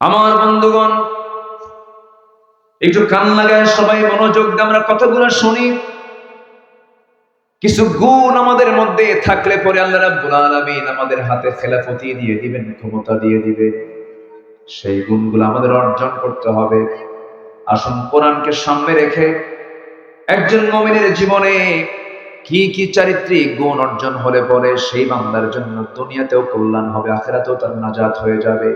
আমার বন্ধুগণ, একটু কান লাগায় সবাই মনোযোগ দিয়ে আমরা কথাগুলো শুনি। কিছু গুণ আমাদের মধ্যে থাকলে পরে আল্লাহ রাব্বুল আলামিন আমাদের হাতে খেলাফতি দিয়ে দিবেন, ক্ষমতা দিয়ে দিবেন। সেই গুণগুলো আমাদের অর্জন করতে হবে। আসুন কোরআনকে সামনে রেখে একজন মুমিনের জীবনে কি কি চারিত্রিক গুণ অর্জন হলে পরে সেই বান্দার জন্য দুনিয়াতেও কল্যাণ হবে, আখিরাতেও তার নাজাত হয়ে যাবে।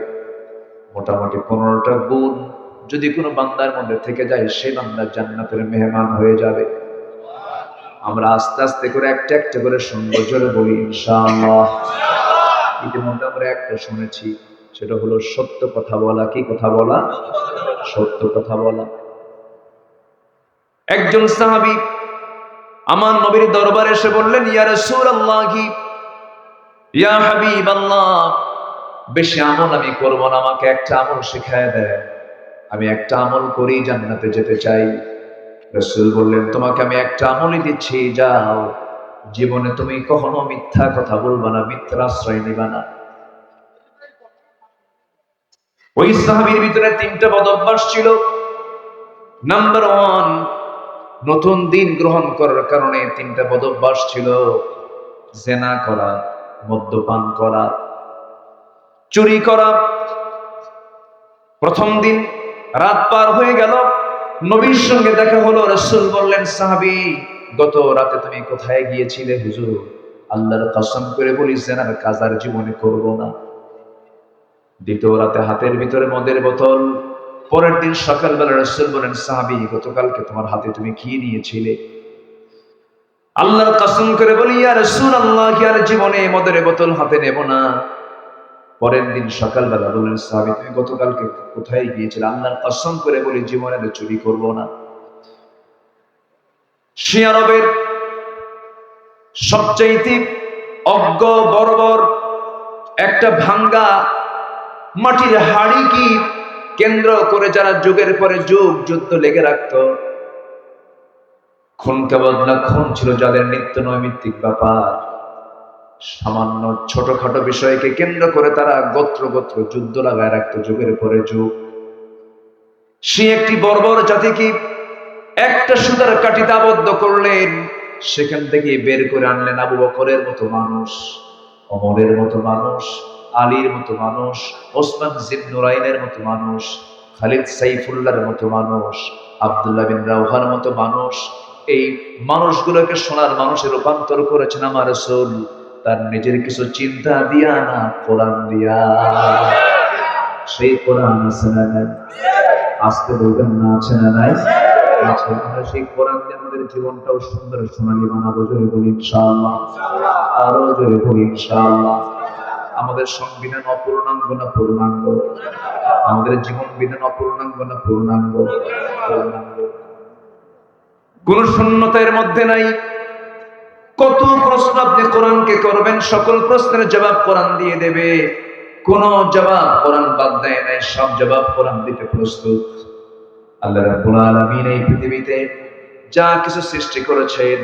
মোটামুটি 15টা গুণ যদি কোনো বান্দার মধ্যে থেকে যায়, সেই বান্দার জান্নাতের মেহমান হয়ে যাবে। আমরা আস্তে আস্তে করে একটা একটা করে শুনবো, জোরে বলি ইনশাআল্লাহ। ইতিমধ্যে আমরা একটা শুনেছি, সেটা হলো সত্য কথা বলা। কি কথা বলা? সত্য কথা বলা। একজন সাহাবী আমার নবীর দরবারে এসে বললেন, ইয়া রাসূলুল্লাহি, ইয়া হাবিবাল্লাহ, বেশি আমল আমি করব না, আমাকে একটা আমল শিখায় দেন। আমি একটা আমল করেই জান্নাতে যেতে চাই। রাসূল বললেন, তোমাকে আমি একটা আমলই দিচ্ছি, যাও, জীবনে তুমি কখনো মিথ্যা কথা বলবা না, মিথ্যার আশ্রয় নিবা না। ওই সাহাবীর ভিতরে 3টা বদ অভ্যাস ছিল। নাম্বার 1, নতুন দিন গ্রহণ করার কারণে 3টা বদ অভ্যাস ছিল: জিনা করা, মদ্যপান করা, চুরি করা। প্রথম দিন রাত পার হয়ে গেল, নবীর সঙ্গে দেখা হলো। রাসূল বললেন, সাহাবী, গত রাতে তুমি কোথায় গিয়েছিলে? হুজুর, আল্লাহর কসম করে বলি, জিনার কাজ আর জীবনে করব না। দ্বিতীয় রাতে হাতের ভিতরে মদের বোতল। পরের দিন সকালবেলা রাসূল বলেন, সাহাবী, গতকালকে তোমার হাতে তুমি কি নিয়েছিলে? আল্লাহর কসম করে বলি, ইয়া রাসূলুল্লাহ, আর জীবনে মদের বোতল হাতে নেব না। পরের দিন সকালবেলা বললেন, সাহাবী, তুমি গতকালকে কোথায় গিয়েছিলে? আল্লাহর কসম করে বলি, জীবনে চুরি করব না। শিয়া আরবের সবচাইতে অজ্ঞ বর্বর একটা ভাঙ্গা মাটির হাড়ি কি কেন্দ্র করে যারা যুগের পরে যুগ যুদ্ধ লেগে রাখত। খুনকে বদলা খুন ছিল যাদের নিত্য নৈমিত্তিক ব্যাপার। সামান্য ছোটখাটো বিষয়কে কেন্দ্র করে তারা গোত্র গোত্র যুদ্ধ লাগায় রাখতো যুগের পরে যুগ। সে একটি বর্বর জাতিকে একটা সুতার কাঠিতে আবদ্ধ করলেন, সেখান থেকে বের করে আনলেন আবু বকরের মতো মানুষ, ওমরের মতো মানুষ, আলীর মতো মানুষ, ওসমান জিন্নুরাইনের মতো মানুষ, খালিদ সাইফুল্লাহর মতো মানুষ, আব্দুল্লাহ বিন রাওহার মতো মানুষ। এই মানুষগুলোকে সোনার মানুষে রূপান্তর করেছেন আমার রাসূল, তার নিজের কিছু চিন্তা দিয়া না, কোরআন দিয়া। সেই কোরআন আছে না নাই? আজকে বলবেন না আছে না নাই? আছে। আমরা সেই কোরআন দিয়ে আমাদের জীবনটাও সুন্দর সোনালী বানাবো, জোরে বলি ইনশাআল্লাহ। আরো জোরে বলি ইনশাআল্লাহ। আমাদের সংবিধান অপূর্ণাঙ্গ না পূর্ণাঙ্গ? আমাদের জীবন বিধান অপূর্ণাঙ্গ না পূর্ণাঙ্গ? পূর্ণাঙ্গ। কোন শূন্যতার মধ্যে নাই। কত প্রশ্ন আপনি কোরআনকে করবেন, সকল প্রশ্নের জবাব কোরআন দিয়ে দেবে। কোন জবাব কোরআন বাদ দেয় নাই, সব জবাব কোরআন দিতে প্রস্তুত। আল্লাহ রাব্বুল আলামিন এই পৃথিবীতে যা কিছু সৃষ্টি করেছেন,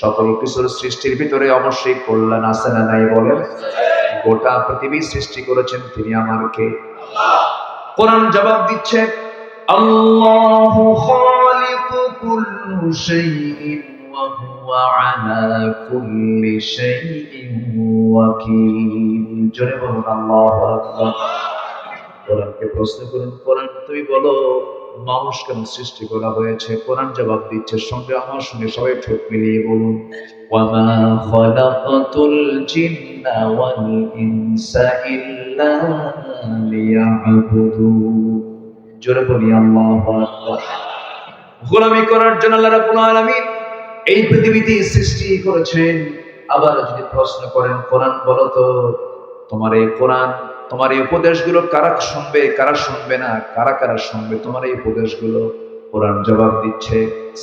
সকল কিছুর সৃষ্টির ভিতরে অবশ্যই কল্যাণ আছে না নাই বলেন? গোটা পৃথিবী সৃষ্টি করেছেন তিনি আমার কে? কোরআন জবাব দিচ্ছে, আল্লাহু খালিকু কুল্লি শাইইন ওয়া হুয়া আলা কুল্লি শাইইন ওয়াকিল। জোরে বলুন আল্লাহু আকবার। কোরআনকে প্রশ্ন করুন, কোরআন তুমি বলো মানুষ কেন সৃষ্টি করা হয়েছে? কোরআন জবাব দিচ্ছে। সঙ্গে আমার সঙ্গে সবাই ঠোঁট মিলিয়ে বলুন, ওয়ামা খালাকাতুল জিন্না ওয়াল ইনসা ইল্লা লিয়াবুদুন। জোরে বলি আল্লাহু আকবার। গোলামি করার জন্য আল্লাহ রাব্বুল আলামিন এই পৃথিবীতে সৃষ্টি করেছেন। আবার যদি প্রশ্ন করেন, কোরআন বলো তো, তোমার এই কোরআন, তোমার এই উপদেশগুলো কারা শুনবে, কারা শুনবে না, কারা কারা শুনবে তোমার এই উপদেশগুলো? কোরআন জবাব দিচ্ছে,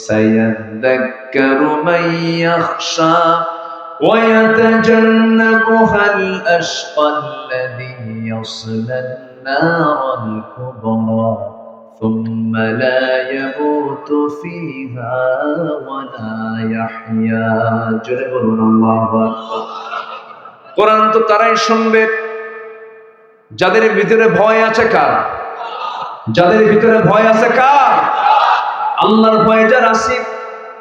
সায়াযাক্কারু মান ইয়াখশা ওয়া ইয়াতাজান্নাবুহাল আশকাল্লাযী ইয়াসলান নারাল কুবরা সুম্মা লা ইয়ামুতু ফিহা ওয়া লা ইয়াহইয়া। জোরে বলুন আল্লাহু আকবার। কোরআন তো তারাই শুনবে যাদের ভিতরে ভয় আছে। কার? যাদের ভিতরে ভয় আছে কার? আল্লাহর ভয় যার আছে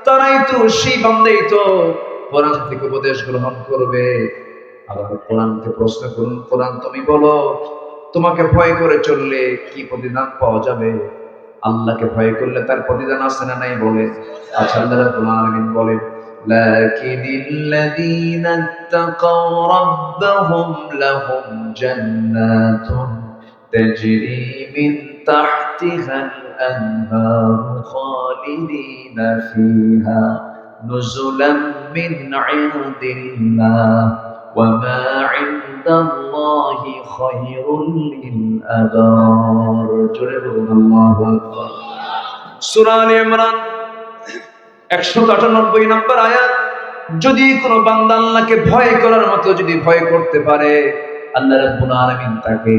তারাই তো সেই বান্দাই তো কোরআন থেকে উপদেশ গ্রহণ করবে। আবার কোরআনকে প্রশ্ন করুন, কোরআন তুমি বলো তোমাকে ভয় করে চললে কি প্রতিদান পাওয়া যাবে? আল্লাহকে ভয় করলে তার প্রতিদান আছে না নাই বলে? আচ্ছা, আল্লাহ রাব্বুল আলামিন বলেন লাকিনিল্লাযীনা তাকাও রাব্বাহুম লাহুম জান্নাতুন তাজরি মিন তাহতিহাল আনহারু খালিদিনা ফিহা নুজুলাম মিন ইনদিল্লাহ ওয়া মা ইনদাল্লাহি খায়রুল লিল আবরার। জোরে বলুন আল্লাহু আকবার। সূরা আলে ইমরান 198 নম্বর আয়াত। যদি কোনো বান্দা আল্লাহকে ভয় করার মতো যদি ভয় করতে পারে, আল্লাহ রাব্বুল আলামিন তাকে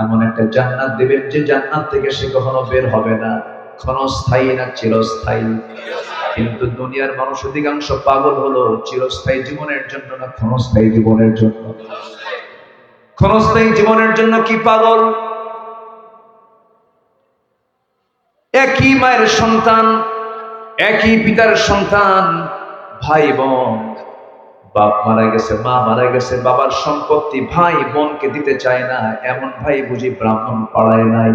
এমন একটা জান্নাত দেবেন যে জান্নাত থেকে সে কখনো বের হবে না। ক্ষণস্থায়ী না চিরস্থায়ী? কিন্তু দুনিয়ার মানুষ অধিকাংশ পাগল হলো চিরস্থায়ী জীবনের জন্য না ক্ষণস্থায়ী জীবনের জন্য? ক্ষণস্থায়ী জীবনের জন্য কি পাগল? একই মায়ের সন্তান, একই পিতার সন্তান, ভাই বোন, বাপ মারা গেছে, মা মারা গেছে, বাবার সম্পত্তি ভাই বোনকে দিতে চায় না। এমন ভাই বুঝি ব্রাহ্মণ পাড়ায় নাই?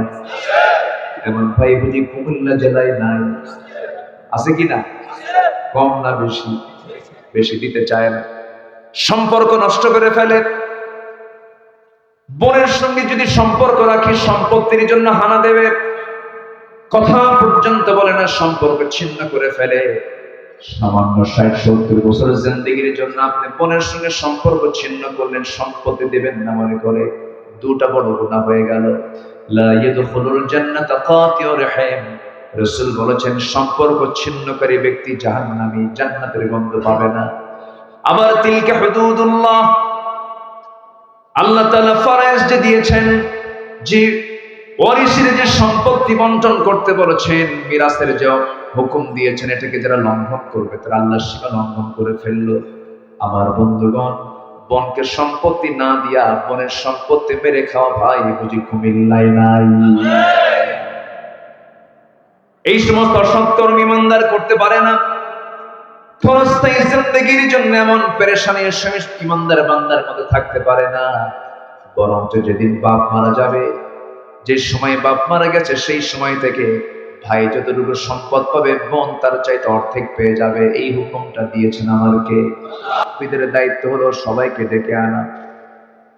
এমন ভাই বুঝি কুমিল্লা জেলায় নাই? আছে কিনা? কম না বেশি? বেশি দিতে চায় না, সম্পর্ক নষ্ট করে ফেলে। বোনের সঙ্গে যদি সম্পর্ক রাখি সম্পত্তির জন্য হানা দেবে, কথা পর্যন্ত বলে না, সম্পর্ক ছিন্ন করে ফেলে। সামান্য 60-70 বছরের জিন্দেগির জন্য আপনি বোনের সঙ্গে সম্পর্ক ছিন্ন করলেন, সম্পত্তি দেবেন না মনে করে, দুটা বড় গুনাহ হয়ে গেল। লা ইয়াদখুলুল জান্নাতা কাতিউর রহিম। রাসূল বলেছেন সম্পর্ক ছিন্নকারী ব্যক্তি জাহান্নামী, জান্নাতের গন্ধ পাবে না। আবার তিলকা হুদুদুল্লাহ, আল্লাহ তাআলা ফরজ যে দিয়েছেন, যে ওয়ারিসের যে সম্পত্তি বন্টন করতে বলেছেন, মিরাসের যে হুকুম দিয়েছেন, এটাকে যারা লঙ্ঘন করবে তারা আল্লাহর সীমা লঙ্ঘন করে ফেললো। আমার বন্ধুগণ, বোনকে সম্পত্তি না দিয়া বোনের সম্পত্তি মেরে খাওয়া ভাই বুঝি কুমিল্লায় নাই? এই সমস্ত অসৎকর্ম ইমানদার করতে পারে না। ক্ষণস্থায়ী জিন্দেগির জন্য এমন পেরেশানির সঙ্গে ইমানদার বান্দার মধ্যে থাকতে পারে না। বরঞ্চ যেদিন বাপ মারা যাবে, যে সময় বাপ মারা গেছে সেই সময় থেকে ভাই যতটুকু সম্পদ পাবে বোন তার চাইতে অর্ধেক পেয়ে যাবে। এই হুকুমটা দিয়েছেন আমাদেরকে। পিতার দায়িত্ব হলো সবাইকে ডেকে আনা,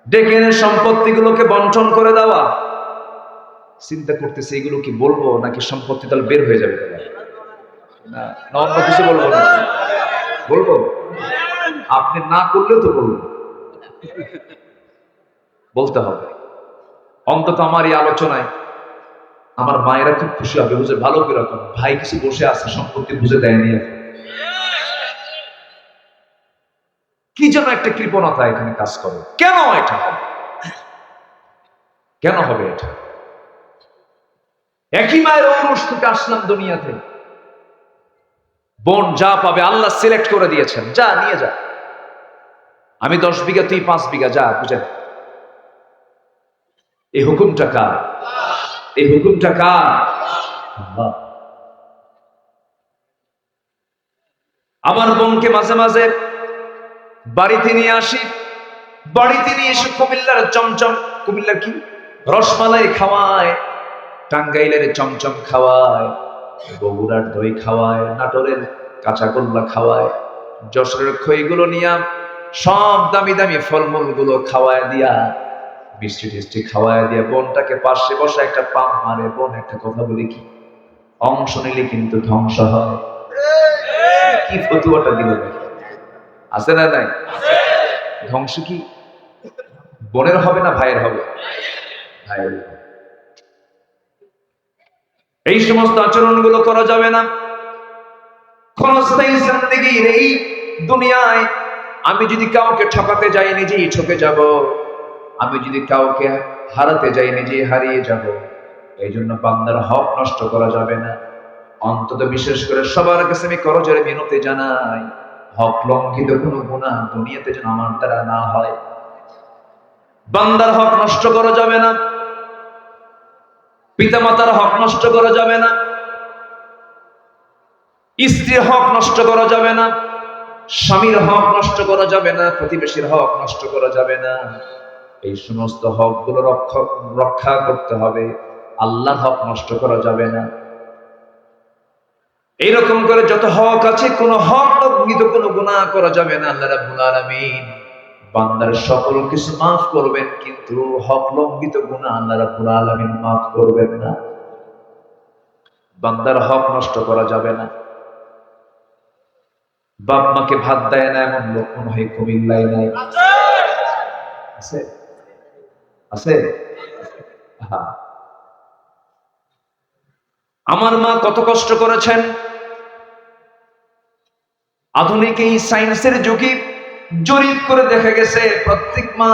ডেকে এনে সম্পত্তিগুলোকে বন্টন করে দেওয়া। চিন্তা করতেছে এগুলো কি বলবো নাকি সম্পত্তি তাহলে বের হয়ে যাবে? না, অন্য কিছু বলবো না? বলবো? আপনি না করলেও তো বলবো, বলতে হবে। অন্তত আমার এই আলোচনায় আমার মায়েরা খুব খুশি হবে, বুঝে ভালো করে রকম ভাই কিছু বসে আছে, সম্পত্তি বুঝে দেয়নি। কি যেন একটা কৃপণতা এখানে কাজ করে। কেন এটা হবে? কেন হবে এটা? একই মায়ের ঔরস থেকে আসলাম দুনিয়াতে, বোন যা পাবে আল্লাহ সিলেক্ট করে দিয়েছেন, যা নিয়ে যা, আমি 10 বিঘা তুই 5 বিঘা, যা বুঝে। এই হুকুমটা কার? এই হুকুমটা কার? আল্লাহ। আমার বোনকে মাঝে মাঝে বাড়িতে নিয়ে আসি, বাড়িতে নিয়ে এসে কুমিল্লার চমচম, কুমিল্লার কি রসমালাই খাওয়ায়, টাঙ্গাইলের চমচম খাওয়ায়, বগুড়ার দই খাওয়ায়, নাটোরের কাঁচাগোল্লা খাওয়ায়, যশোরের খইগুলো নিয়ে সব দামি দামি ফলমূল গুলো খাওয়ায় দিয়া, মিষ্টি টিষ্টি খাওয়ায় দিয়া বোনটাকে পাশে বসে একটা পাম মারে। বোন একটা কথা বলি কি, অংশ নিলে কিন্তু ধ্বংস হয়। কি ফতুয়াটা দিল, আছে না নাই? ধ্বংস কি বোনের হবে না ভাইয়ের হবে? ভাইয়ের। এই সমস্ত আচরণগুলো করা যাবে না। ক্ষণস্থায়ী জিন্দেগির এই দুনিয়ায় আমি যদি কাউকে ঠকাতে যাই নিজেই ঠকে যাব, আমি যদি কাউকে হারাতে যাই নিজেই হারিয়ে যাব। এই জন্য বান্দার হক নষ্ট করা যাবে না। অন্তত বিশেষ করে সবার কাছে আমি করজোরে মিনতি জানাই, হক লঙ্ঘিত কোনো গুনাহ দুনিয়াতে যেন আমার দ্বারা না হয়। বান্দার হক নষ্ট করা যাবে না। পিতামাতার হক নষ্ট করা যাবে না, স্ত্রীর হক নষ্ট করা যাবে না, স্বামীর হক নষ্ট করা যাবে না, প্রতিবেশীর হক নষ্ট করা যাবে না। এই সমস্ত হকগুলো রক্ষা করতে হবে। আল্লাহর হক নষ্ট করা যাবে না। এইরকম করে যত হক আছে, কোন হক লঙ্ঘিত, কোন গুনাহ করা যাবে না। আল্লাহ রাব্বুল আলামিন বান্দার সকল কিছু মাফ করবেন, কিন্তু হক লঙ্ঘিত গুনাহ আল্লাহ রাব্বুল আলামিন মাফ করবেন না। বান্দার হক নষ্ট করা যাবে না। বাপ মাকে ভাত দেয় না এমন লোক মনে হয় কুমিল্লায় নাই? আছে? আছে? হ্যাঁ। আমার মা কত কষ্ট করেছেন। আধুনিক এই সায়েন্সের যুগে জরিপ করে দেখা গেছে, প্রত্যেক মা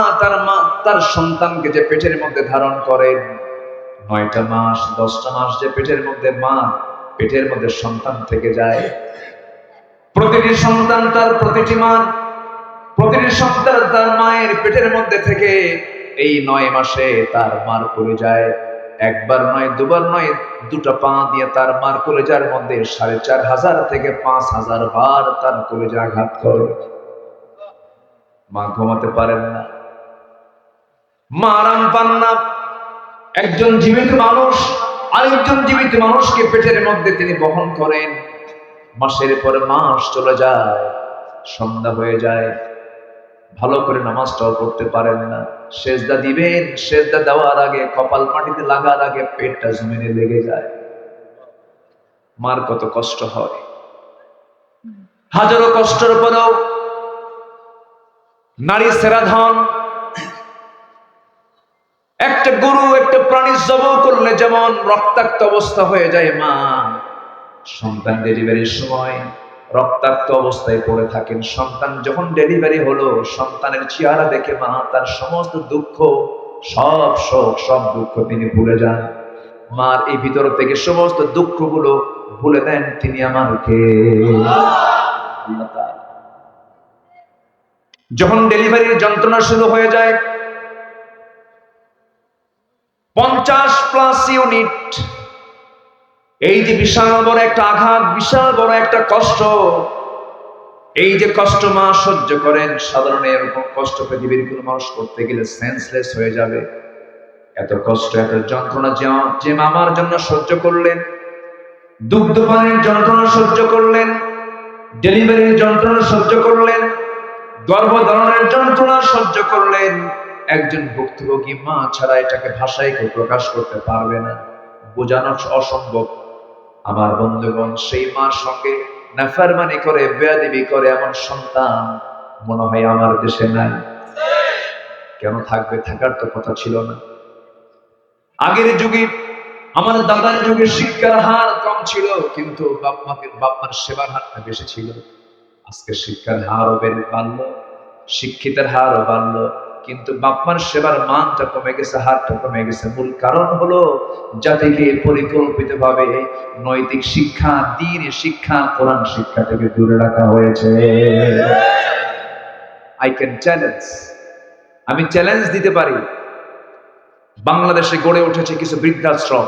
তার সন্তানকে যে পেটের মধ্যে ধারণ করেন, 9টা মাস 10টা মাস যে পেটের মধ্যে মা পেটের মধ্যে সন্তান থেকে যায়, প্রতিটি সন্তান প্রতিটি সন্তান তার মায়ের পেটের মধ্যে থেকে এই 9 মাসে তার মার কোলে যায়। একবার নয়, দুবার নয়, 2টা পা দিয়ে তার মার কলেজার মধ্যে 4500 থেকে 5000 বার তার কলেজা আঘাত করে। মা ঘুমাতে পারেন না, মা আরাম পান না। একজন জীবিত মানুষ আরেকজন জীবিত মানুষকে পেটের মধ্যে তিনি বহন করেন। মাসের পর মাস চলে যায়, সন্ধ্যা হয়ে যায়, ভালো করে নামাজটাও পড়তে পারেন না। সেজদা দিবেন, সেজদা দেওয়ার আগে, কপাল মাটিতে লাগার আগে পেটটা জমিনে লেগে যায়। মার কত কষ্ট হয়। হাজারো কষ্টের পরেও নারী সেরা ধন। একটা গরু, একটা প্রাণী জবাই করলে যেমন রক্তাক্ত অবস্থা হয়ে যায়, মা সন্তান ডেলিভারির সময় রক্তাক্ত অবস্থায় পড়ে থাকেন। সন্তান যখন ডেলিভারি হলো, সন্তানের চেহারা দেখে মা তার সমস্ত দুঃখ, সব শোক, সব দুঃখ তিনি ভুলে যান। মার এই ভিতর থেকে সমস্ত দুঃখগুলো ভুলে দেন তিনি আমাকে। আল্লাহ তাআলা যখন ডেলিভারির যন্ত্রণা শুরু হয়ে যায়, 50+ ইউনিট, এই যে বিশাল বড় একটা আঘাত, বিশাল বড় একটা কষ্ট, এই যে কষ্ট মা সহ্য করেন। সাধারণ এরকম কষ্ট পৃথিবীর কোন মানুষ করতে গেলে সেন্সলেস হয়ে যাবে। এত কষ্ট, এত যন্ত্রণা যে মামার জন্য সহ্য করলেন, দুগ্ধপানের যন্ত্রণা সহ্য করলেন, ডেলিভারির যন্ত্রণা সহ্য করলেন, গর্ভধারণের যন্ত্রণা সহ্য করলেন। একজন ভুক্তভোগী মা ছাড়া এটাকে ভাষায় কেউ প্রকাশ করতে পারবে না, বোঝানো অসম্ভব। আমার বন্ধুগণ, সেই মার সঙ্গে নাফরমানি করে, বেয়াদবি করে এমন সন্তান মনে হয় আমার দেশে নাই। কেন থাকবে? থাকার তো কথা ছিল না। আগের যুগে, আমার দাদার যুগে শিক্ষার হার কম ছিল, কিন্তু বাপ মার সেবার হারটা বেশি ছিল। আজকে শিক্ষার হারও বাড়লো, শিক্ষিতের হারও বাড়লো, কিন্তু বাপ মার সেবার মানটা কমে গেছে, হারটা কমে গেছে। মূল কারণ হলো জাতিকে পরিকল্পিতভাবে নৈতিক শিক্ষা, দ্বীনি শিক্ষা, কোরআন শিক্ষা থেকে দূরে রাখা হয়েছে। আমি চ্যালেঞ্জ দিতে পারি, বাংলাদেশে গড়ে উঠেছে কিছু বৃদ্ধাশ্রম।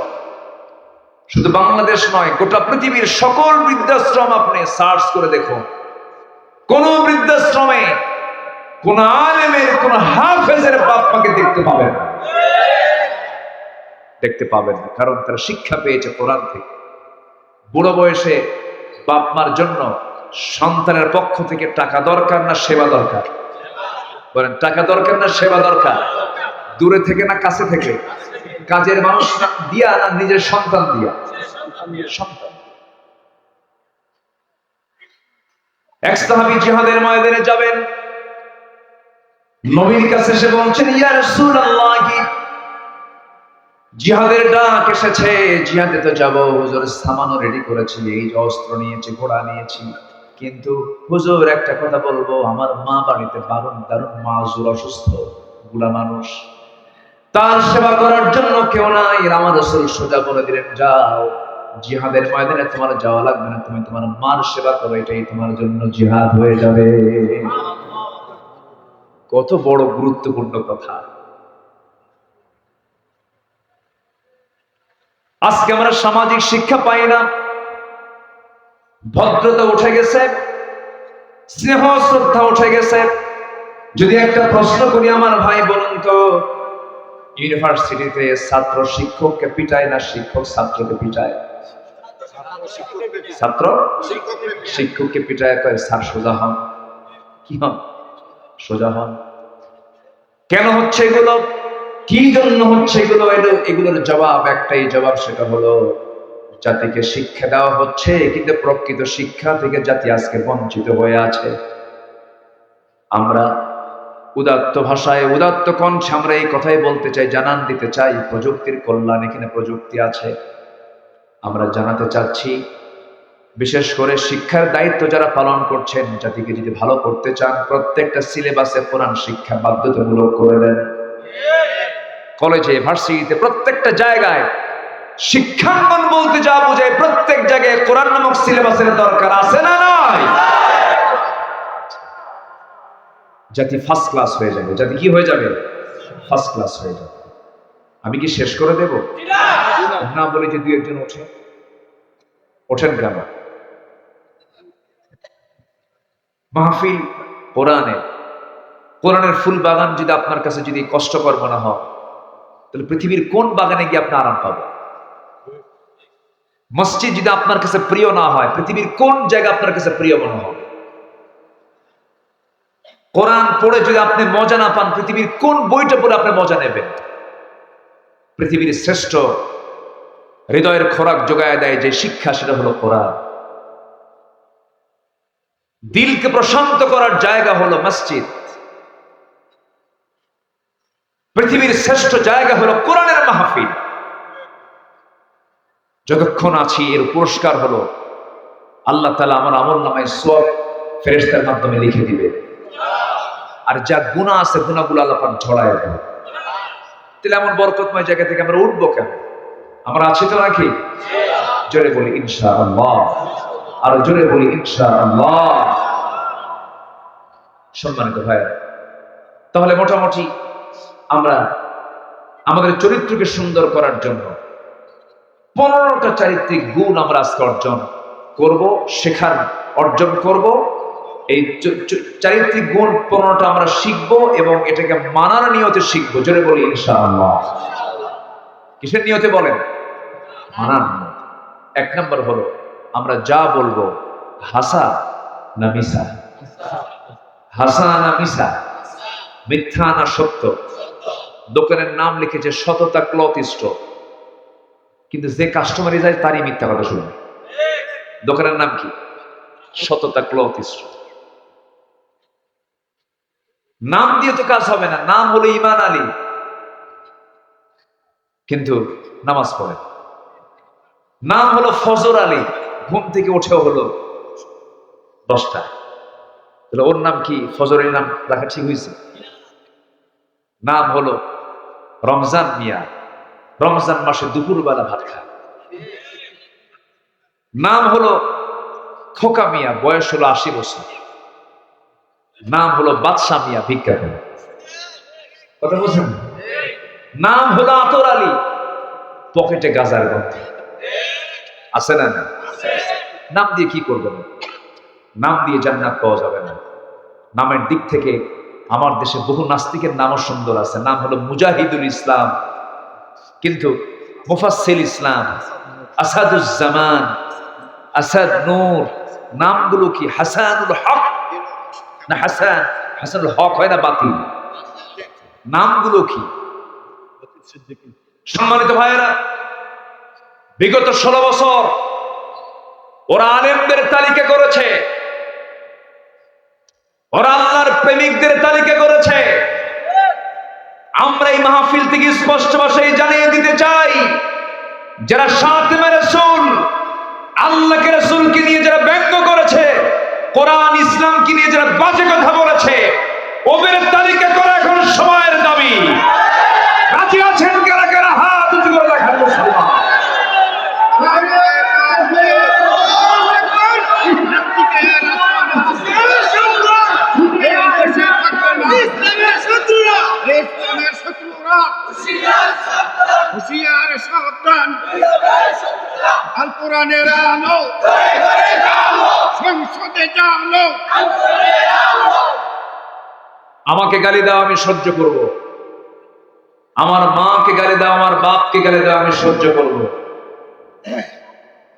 শুধু বাংলাদেশ নয়, গোটা পৃথিবীর সকল বৃদ্ধাশ্রম আপনি সার্চ করে দেখুন, কোন বৃদ্ধাশ্রমে কোন আলেমের, কোন হাফেজের বাপ মাকে দেখতে পাবেন না। কারণ তারা শিক্ষা পেয়েছে কোরআন থেকে। বুড়ো বয়সে বাপ মার জন্য সন্তানের পক্ষ থেকে টাকা দরকার না সেবা দরকার? বলেন, টাকা দরকার না সেবা দরকার? দূরে থেকে না কাছে থেকে? কাজের মানুষ দিয়া না নিজের সন্তান দিয়া? সন্তান। এক সাহাবী জিহাদের ময়দানে যাবেন, নবীর কাছে এসে বলছেন, ইয়া রাসূলুল্লাহ, জিহাদের ডাক এসেছে, জিহাদে তো যাব হুজুর, সামানও রেডি করেছি, এই যে অস্ত্র নিয়েছি, ঘোড়া নিয়েছি, কিন্তু হুজুর একটা কথা বলবো, আমার মা বাড়িতে দারুণ মাজুর, অসুস্থ, বুড়া মানুষ, তার সেবা করার জন্য কেউ নাই। আমার রাসূল সোজা বলে দিলেন, যাও, জিহাদের ময়দানে তোমার যাওয়া লাগবে না, তুমি তোমার মার সেবা করো, এটাই তোমার জন্য জিহাদ হয়ে যাবে। কত বড় গুরুত্বপূর্ণ কথা। আজকে আমরা সামাজিক শিক্ষা পাই না, ভদ্রতা উঠে গেছে, স্নেহ শ্রদ্ধা উঠে গেছে। যদি একটা প্রশ্ন করি, আমার ভাই বলুন তো, ইউনিভার্সিটিতে ছাত্র শিক্ষককে পিটায় না শিক্ষক ছাত্রকে পিটায়? ছাত্র শিক্ষককে পিটায়, কয় স্যার সোজা হন। কি হন? সোজা হন। কেন হচ্ছে এগুলো? কি জন্য হচ্ছে এগুলো? এগুলোর জবাব একটাই জবাব, সেটা হলো জাতিকে শিক্ষা দেওয়া হচ্ছে, কিন্তু প্রকৃত শিক্ষা থেকে জাতি আজকে বঞ্চিত হয়ে আছে। আমরা উদাত্ত ভাষায়, উদাত্ত কণ্ঠে আমরা এই কথাই বলতে চাই, জানান দিতে চাই, প্রযুক্তির কল্যাণ, এখানে প্রযুক্তি আছে। আমরা জানাতে চাচ্ছি, বিশেষ করে শিক্ষার দায়িত্ব যারা পালন করছেন, জাতিকে যদি ভালো করতে চান, প্রত্যেকটা সিলেবাসে কোরআন শিক্ষা বাধ্যতামূলক করে দেন। কলেজে, ভার্সিটিতে, প্রত্যেকটা জায়গায় শিক্ষাঙ্গন বলতে যা বোঝায়, প্রত্যেক জায়গায় কোরআন নামক সিলেবাসের দরকার আছে না নাই? জাতি ফার্স্ট ক্লাস হয়ে যাবে। জাতি কি হয়ে যাবে? ফার্স্ট ক্লাস হয়ে যাবে। আমি কি শেষ করে দেব? না বলে যে দুই একজন ওঠেন কেন? মাহফিল কোরআনের ফুল বাগান যদি আপনার কাছে যদি কষ্টকর মনে হয়, তাহলে পৃথিবীর কোন বাগানে গিয়ে আপনি আরাম পাবেন? মসজিদ যদি আপনার কাছে প্রিয় না হয়, পৃথিবীর কোন জায়গা আপনার কাছে প্রিয় মনে হবে? কোরআন পড়ে যদি আপনি মজা না পান, পৃথিবীর কোন বইটা পড়ে আপনি মজা নেবেন? পৃথিবীর শ্রেষ্ঠ হৃদয়ের খোরাক যোগায় দেয় যে শিক্ষা, সেটা হলো কোরআন। দিলকে প্রশান্ত করার জায়গা হলো মসজিদ। পৃথিবীর শ্রেষ্ঠ জায়গা হলো কোরআনের মাহফিল। যতক্ষণ আছি এর পুরস্কার হলো আল্লাহ তাআলা আমার আমলনামায় সওয়াব ফেরেশতার মাধ্যমে লিখে দিবে, আর যা গুনাহ আছে গুনাহগুলো আল্লাহ পাক ঝরায় দেবে। তাহলে এমন বরকতময় জায়গা থেকে আমরা উঠবো কেন? আমরা আছি তো নাকি? জোরে বলি ইনশাআল্লাহ, আর জোরে বলি ইনশাআল্লাহ। সম্মানিত ভাইরা, তাহলে মোটামুটি আমরা আমাদের চরিত্রকে সুন্দর করার জন্য 15টা চারিত্রিক গুণ আমরা আজকে অর্জন করব, শেখার অর্জন করব। এই চারিত্রিক গুণ 15টা আমরা শিখবো এবং এটাকে মানার নিয়তে শিখবো। জোরে বলি ইনশাআল্লাহ। কিসের নিয়তে বলেন? মানার নিয়তে। 1 নম্বর হলো, আমরা যা বলবো হাসা না মিছা? হাসা না মিছা? মিথ্যা না সত্য? দোকানের নাম লিখেছে সততা ক্লথ স্টোর, কিন্তু যে কাস্টমারই যায় তারই মিথ্যা কথা শুনবে। দোকানের নাম কি? সততা ক্লথ স্টোর। নাম দিয়ে তো কাজ হবে না। নাম হলো ইমান আলী, কিন্তু নামাজ পড়ে। নাম হলো ফজর আলী, ঘুম থেকে উঠেও হলো 10টা। তাহলে ওর নাম কি? ফজরের নাম রাখা ঠিক হয়েছে? নাম হলো রমজান মিয়া, রমজান মাসে দুপুরবেলা ভাত খায়। নাম হলো খোকা মিয়া, বয়স হলো 80 বছর। নাম হলো বাদশা মিয়া, ভিক্ষা করে। কথা বলছেন? নাম হলো আতর আলী, পকেটে গাজার গন্ধ। আছে না? না। নাম দিয়ে কি করবেন? নাম দিয়ে জান্নাত পাওয়া যাবে না। নামের দিক থেকে আমার দেশে বহু নাস্তিকের নামও সুন্দর আছে। নাম হলো মুজাহিদুল ইসলাম, কিন্তু মুফাসসিল ইসলাম, আসাদুজ্জামান, আসাদ নূর, নামগুলো কি? হাসানুল হক না হাসানুল হক হয় না বাতিল? নামগুলো কি? সম্মানিত ভাইয়েরা, বিগত 16 বছর ওরা আলেমদের তালিকা করেছে, ওরা আল্লাহর প্রেমিকদের তালিকা করেছে। আমরা এই মাহফিল থেকে স্পষ্ট ভাষায় জানিয়ে দিতে চাই, যারা শাতিমে রাসূল, আল্লাহকে রাসূলকে নিয়ে যারা ব্যঙ্গ করেছে, কোরআন ইসলামকে নিয়ে যারা বাজে কথা বলেছে, ওদের তালিকা করা এখন সময়ের দাবি। রাজি আছেন কারা কারা? হাত উঁচু করে রাখেন মুসলমান। আল কোরআনের আলো সংসদে জালো। আমাকে গালি দাও আমি সহ্য করব, আমার মাকে গালি দাও, আমার বাপকে গালি দাও আমি সহ্য করব,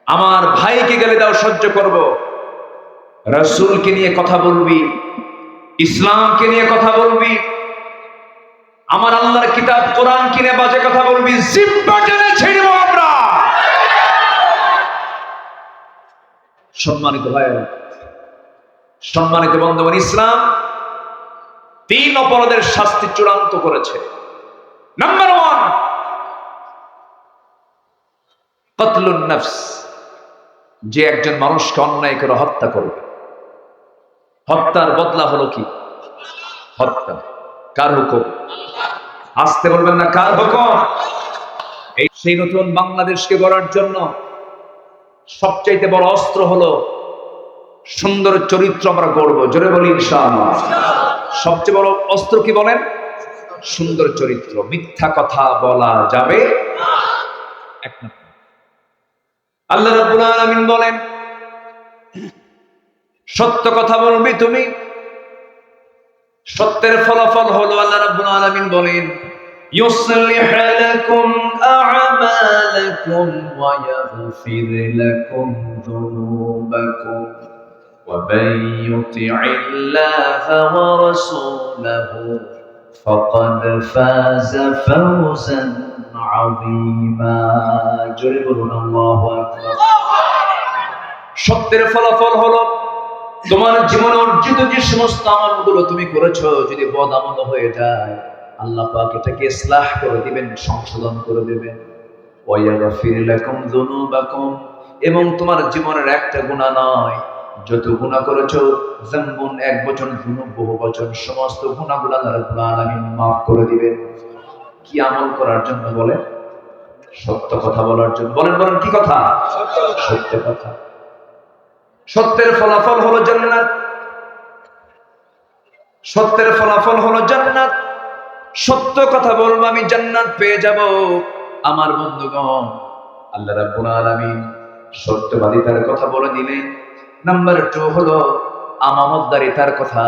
আমার ভাইকে গালি দাও সহ্য করব, রাসূলকে নিয়ে কথা বলবি, ইসলামকে নিয়ে কথা বলবি, আমার আল্লাহর কিতাব কোরআন কিনে বাজে কথা বলবি, জিব্বা টেনে ছিড়ব আমরা। সম্মানিত ভাইয়েরা, সম্মানিত বন্ধুগণ, ইসলাম 3 অপরাধের শাস্তি চূড়ান্ত করেছে। নাম্বার 1, কতলুন নফস, যে একজন মানুষকে অন্যায় করে হত্যা করবে। হত্যার বদলা হলো কি? হত্যা। কার হুকুম? আসতে বলবেন না, কার হুকুম? এই সেই নতুন বাংলাদেশকে গড়ার জন্য সবচাইতে বড় অস্ত্র হলো সুন্দর চরিত্র আমরা গড়ব। জোরে বলি ইনশাআল্লাহ। সবচেয়ে বড় অস্ত্র কি বলেন? সুন্দর চরিত্র। মিথ্যা কথা বলা যাবে এক নম্বর। আল্লাহ রাব্বুল আলামিন বলেন, সত্য কথা বলবি তুমি, সত্যের ফলাফল হলো, আল্লাহ রাব্বুল আলামিন বলেন, ইউসলিহ লাকুম আ'মালাকুম ওয়া ইয়াগফির লাকুম যুনুবাকুম ওয়া মান ইউতি'ইল্লাহা ওয়া রাসূলাহু ফাকাদ ফাযা ফাওজান আযীমা। জোরে বলুন আল্লাহু আকবার। সত্যের ফলাফল হলো তোমার জীবনে অর্জিত যে সমস্ত আমলগুলো তুমি করেছো, যদি বদ আমল হয়ে যায়, আল্লাহ পাক এটাকে ইসলাহ করে দিবেন, সংশোধন করে দিবেন। ওয়া ইয়াগফির লাকুম যুনুবাকুম, এবং তোমার জীবনের একটা গুনাহ নয়, যত গুনাহ করেছো, যামবুন এক বচন, যুনুব বহু বচন, সমস্ত গুনাহগুলো আল্লাহ রাব্বুল আলামিন মাফ করে দিবেন। কি আমল করার জন্য বলে? সত্য কথা বলার জন্য। বলেন বলেন, কি কথা? সত্য কথা। সত্যের ফলাফল হলো জান্নাত। সত্যের ফলাফল হলো জান্নাত। সত্য কথা বলবো, আমি জান্নাত পেয়ে যাব। আমার বন্ধুগণ, আল্লাহ রাব্বুল আলামিন সত্যবাদিতার কথা বলে দিলেন। নাম্বার 2 হলো আমানতদারিতার কথা।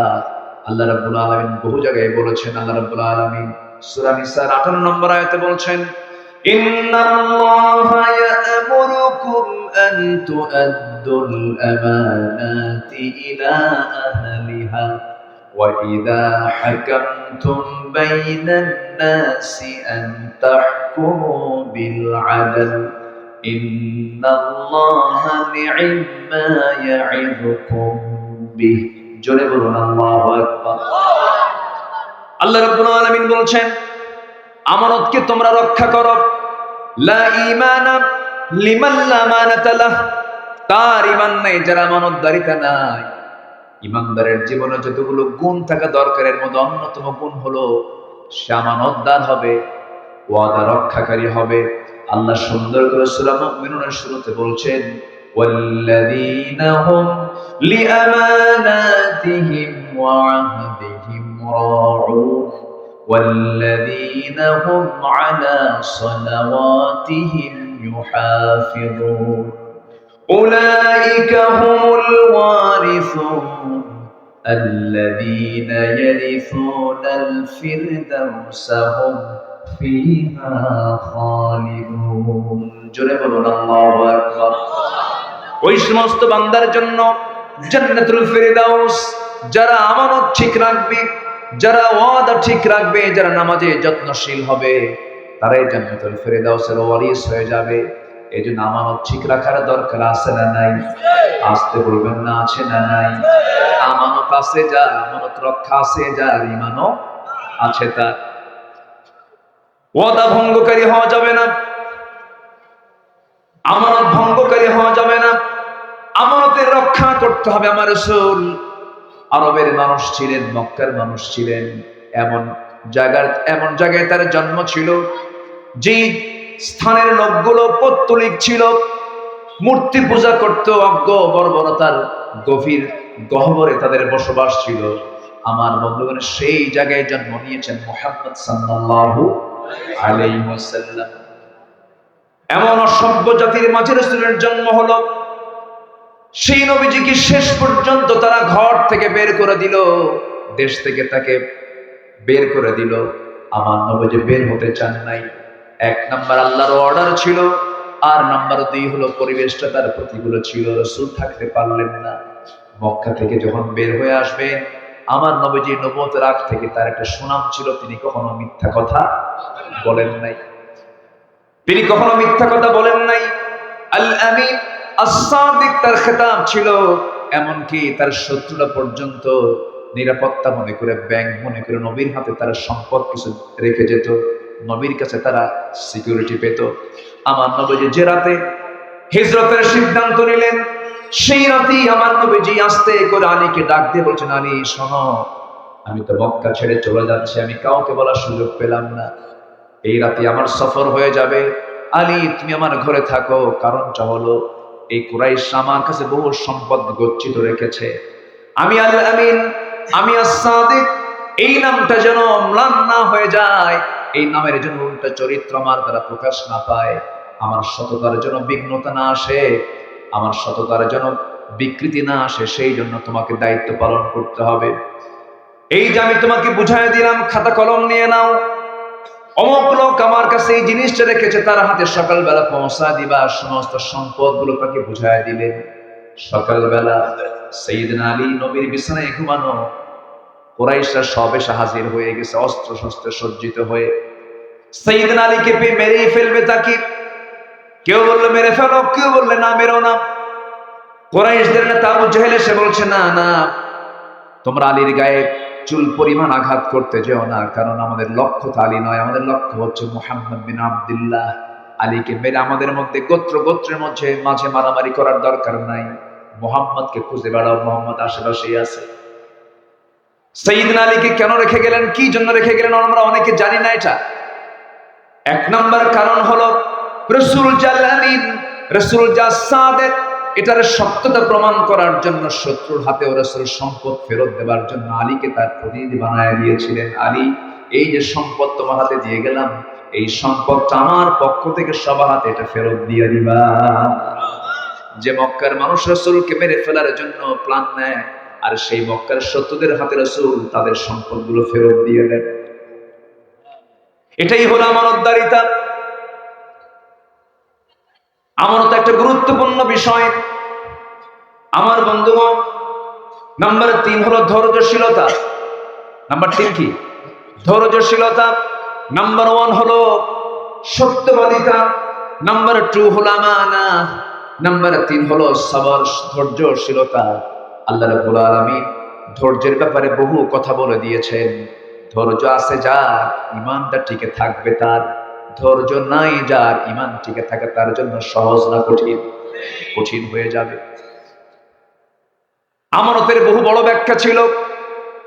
আল্লাহ রাব্বুল আলামিন বহু জায়গায় বলেছেন। আল্লাহ রাব্বুল আলামিন সূরা নিসার 58 নম্বর আয়াতে বলছেন, ইন্নাল্লাহা ইয়া'মুরুকুম আন তু'আদ্দুল আমানাতি ইলা আহলিহা ওয়া ইযা হাকামতুম বাইনান নাসি আন তাহকুমু বিল আদল ইন্নাল্লাহা নি'ম্মা ইয়া'iদুকুম বিহি। জোরে বলুন আল্লাহু আকবার। আল্লাহ রাব্বুল আলামিন বলছেন, আমানতকে তোমরা রক্ষা করো। লা ঈমানা লিমান লা আমানাতা লাহ, তার ঈমান নাই যার আমানতদারিতা নাই। ঈমানদারের জীবনে যতগুলো গুণ থাকা দরকার, এর মধ্যে অন্যতম গুণ হলো সে আমানতদার হবে, ওয়াদা রক্ষাকারী হবে। আল্লাহ সুন্দর করে সূরা মুমিনুনের শুরুতে বলছেন, ওয়াল্লাযীনা হুম লিআমানাতিহিম ওয়া আহদিহিম রাউন والذين هم على صلواتهم يحافظون أولئك هم الوارثون الذين يرثون الفردوس هم فيها خالدون জোরে বলুন আল্লাহু আকবার। ওই সমস্ত বান্দার জন্য জান্নাতুল ফিরদাউস, যারা আমানত ঠিক রাখবে, যারা ওয়াদা ঠিক রাখবে, যারা নামাজে যত্নশীল হবে, তারাই জান্নাতুল ফিরদাউসের ওয়ারিস হয়ে যাবে। এই জন্য আমানত ঠিক রাখার দরকার আছে না নাই? আসতে বলবেন না, আছে না নাই? আমানত আছে যার, আমানত রক্ষা আছে যার, ঈমানও আছে তার। ওয়াদা ভঙ্গকারী হওয়া যাবে না, আমানত ভঙ্গকারী হওয়া যাবে না। আমানতের রক্ষা করতে হবে। আমার রাসূল আরবের মানুষ ছিলেন, মক্কার মানুষ ছিলেন। এমন জায়গায় তার জন্ম ছিল যে স্থানের লোকগুলো পৌত্তলিক ছিল, মূর্তি পূজা করত, অজ্ঞ বর্বরতার গভীর গহ্বরে তাদের বসবাস ছিল। আমার বন্ধুগণ, সেই জায়গায় জন্ম নিয়েছেন মুহাম্মদ সাল্লাল্লাহু আলাইহি ওয়াসাল্লাম। এমন অসভ্য জাতির মাঝে রাসূলের জন্ম হলো, সেই নবীজিকে শেষ পর্যন্ত তারা ঘর থেকে বের করে দিল, দেশ থেকে তাকে বের করে দিল। আমার নবীজি বের হতে চান নাই। এক নাম্বার আল্লাহর অর্ডার ছিল, আর নাম্বার 2 হলো পরিবেশটা তার প্রতিকূল ছিল, রাসূল থাকতে পারলেন না। মক্কা থেকে যখন বের হয়ে আসবেন, আমার নবীজি নবুয়তের আগ থেকে তার একটা সুনাম ছিল, তিনি কখনো মিথ্যা কথা বলেন নাই। তিনি কখনো মিথ্যা কথা বলেন নাই। আল আমিন as-সাদিক তার খেতাব ছিল। এমনকি তার শত্রুরা পর্যন্ত নিরাপত্তা মনে করে, ব্যাংক মনে করে নবীর হাতে তারা সম্পদ কিছু রেখে যেত, নবীর কাছে তারা সিকিউরিটি পেত। আমার নবীজি যে রাতে হিজরতের সিদ্ধান্ত নিলেন, সেই রাতেই আমার নবীজি আস্তে করে আলীকে ডাক দিয়ে বলছেন, আলী শোনো, আমি তো মক্কা ছেড়ে চলে যাচ্ছি, আমি কাউকে বলার সুযোগ পেলাম না, এই রাতে আমার সফর হয়ে যাবে, আলী তুমি আমার ঘরে থাকো। কারণটা হলো এই কুরাইশ আমার কাছে বহু সম্পদ গচ্ছিত রেখেছে। আমি আল আমিন, আমি as-সাদিক, এই নামটা যেন ম্লান না হয়ে যায়, এই নামের যেন উল্টা চরিত্র আমার দ্বারা প্রকাশ না পায়, আমার সততার যেন বিঘ্নতা না আসে, আমার সততার যেন বিকৃতি না আসে, সেই জন্য তোমাকে দায়িত্ব পালন করতে হবে। এই যে আমি তোমাকে বুঝাই দিলাম, খাতা কলম নিয়ে নাও, অমুক লোক আমার কাছে এই জিনিসটা রেখেছে, তার হাতে সকালবেলা পৌঁছা দিবা। সমস্ত সম্পদ গুলো তাকে বুঝাই দিলেন। সকালবেলা সাইয়েদনা আলী নবীর বিছানায় ঘুমানো, কুরাইশরা সব এসে হাজির হয়ে গেছে অস্ত্র শস্ত্রে সজ্জিত হয়ে। সাইয়েদনা আলীকে পেয়ে মেরেই ফেলবে তাকে। কেউ বললো মেরে ফেলো, কেউ বললে না মেরো না। কুরাইশদের নেতা আবু জাহেল এসে বলছে, না না, তোমরা আলীর গায়ে চুল পরিমাণ আঘাত করতে যেও না, কারণ আমাদের লক্ষ্য তো আলী নয়, আমাদের লক্ষ্য হচ্ছে মুহাম্মদ বিন আব্দুল্লাহ। আলীকে মেরে আমাদের মধ্যে গোত্রের মাঝে মারামারি করার দরকার নাই, মুহাম্মদকে খুঁজে বেড়াও, মুহাম্মদ আশেপাশেই আছে। সাইয়েদনা আলীকে কেন রেখে গেলেন, কি জন্য রেখে গেলেন, আমরা অনেকে জানি না এটা। এক নাম্বার কারণ হলো রাসূল জালালিন, রাসূল জাসাদেক, এটার সত্যতা প্রমাণ করার জন্য, শত্রুর হাতেও রাসূল সম্পদ ফেরত দেওয়ার জন্য আলীকে তার প্রতিনিধি বানায় দিয়েছিলেন। আলী, এই যে সম্পদ তোমার হাতে দিয়ে গেলাম, এই সম্পদটা আমার পক্ষ থেকে সবার হাতে এটা ফেরত দিয়ে দিবা। যে মক্কার মানুষ রাসূলকে মেরে ফেলার জন্য প্ল্যান নেয়, আর সেই মক্কার শত্রুদের হাতে রাসূল তাদের সম্পদগুলো ফেরত দিয়ে দেন। এটাই হলো আমানতদারিতা। আমানত একটা গুরুত্বপূর্ণ বিষয় আমার বন্ধুগণ। নাম্বার 3 হলো ধৈর্যশীলতা। নাম্বার 3 কি? ধৈর্যশীলতা। নাম্বার 1 হলো সত্যবাদিতা। নাম্বার 2 হলো আমানা। নাম্বার 3 হলো সবর, ধৈর্যশীলতা। আল্লাহ রাব্বুল আলামিন ধৈর্যের ব্যাপারে বহু কথা বলে দিয়েছেন। ধৈর্য আছে যার, ঈমানটা টিকে থাকবে তার। ধৈর্য নাই যার, ঈমান টিকে থাকা তার জন্য সহজ না কঠিন? কঠিন হয়ে যাবে। আমানতের বহু বড় ব্যাখ্যা ছিল।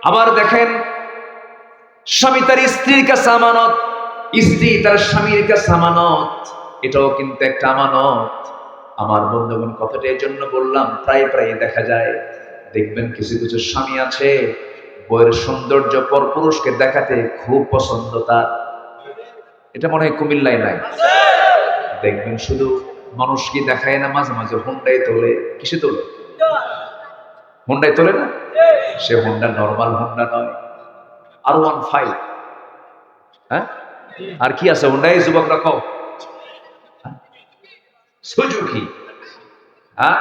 আবার দেখেন, স্বামী তার স্ত্রীর কাছে আমানত, স্ত্রী তার স্বামীর কাছে আমানত, এটাও কিন্তু একটা আমানত। আমার বন্ধুগণ, কথাটা এই জন্য বললাম, প্রায় দেখা যায়, দেখবেন কিছু কিছু স্বামী আছে, বইয়ের সৌন্দর্য পর পুরুষকে দেখাতে খুব পছন্দ তার। এটা মনে হয় কুমিল্লায় নাই, দেখবেন শুধু মানুষকে দেখায় না, মাঝে মাঝে হুন্ডাই তোলে। কিসে তোলে? হুন্ডাই তোলে না? সে হুন্ডা নরমাল হুন্ডা নয়, R15। হ্যাঁ, আর কি আছে হুন্ডাই? যুবকরা কও, সুজুকি। হ্যাঁ,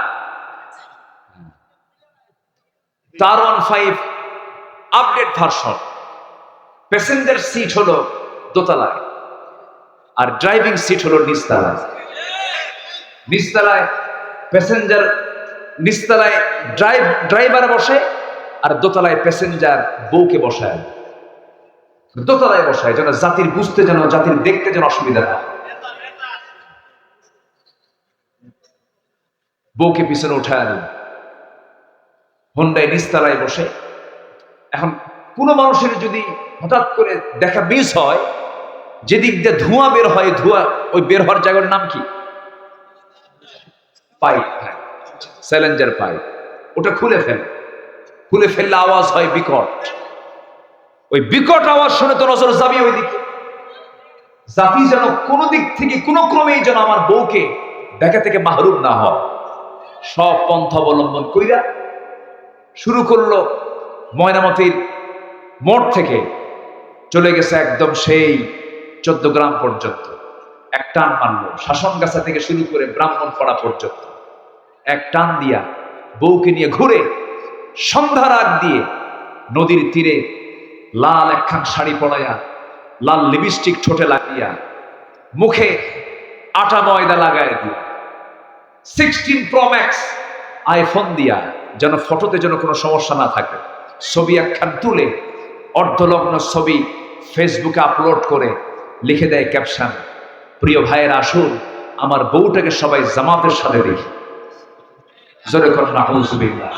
R15 update version. Passenger seat হলো দোতলায়, আর ড্রাইভিং সিট হলো নিচতলায়। নিচতলায় প্যাসেঞ্জার, নিচতলায় ড্রাইভার বসে, আর দোতলায় প্যাসেঞ্জার বউকে বসায়। দোতলায় বসায় যেন জাতির বুঝতে, যেন জাতির দেখতে যেন অসুবিধা না। বউকে পিছনে উঠায় আনেন, হুন্ডায় নিচতলায় বসে। এখন কোন মানুষের যদি হঠাৎ করে দেখা মিস হয়, যেদিক দিয়ে ধোঁয়া বের হয়, ধোঁয়া ওই বের হওয়ার জায়গার নাম কি? পাইপ, স্যালেঞ্জার পাইপ। ওটা খুলে ফেললে আওয়াজ হয় বিকট। ওই বিকট আওয়াজ শুনে তো নজর যাবে ওইদিকে, জাতি যেন কোনো দিক থেকে কোনো ক্রমেই যেন আমার বউকে দেখা থেকে মাহরুম না হয়। সব পন্থা অবলম্বন কইরা শুরু করলো ময়নামতির মোড় থেকে চলে গেছে একদম সেই 14 গ্রাম পর্যন্ত, এক টান মারলো। শাসনগাছা থেকে শুরু করে ব্রাহ্মণপাড়া পর্যন্ত এক টান দিয়া বউকে নিয়ে ঘুরে সন্ধ্যার আগ দিয়ে নদীর তীরে লাল একখান শাড়ি পরাইয়া, লাল লিপস্টিক ঠোঁটে লাগিয়া, মুখে আটা ময়দা লাগায় দিয়া, 16 Pro Max আইফোন দিয়া, যেন ফটোতে যেন কোনো সমস্যা না থাকে, ছবি একখান তুলে অর্ধলগ্ন ছবি ফেসবুকে আপলোড করে লিখে দেয় ক্যাপশন, প্রিয় ভাইয়ের আসুন আমার বউটাকে সবাই জামাতের সাথে দেখি। জোরে কর নাউজুবিল্লাহ,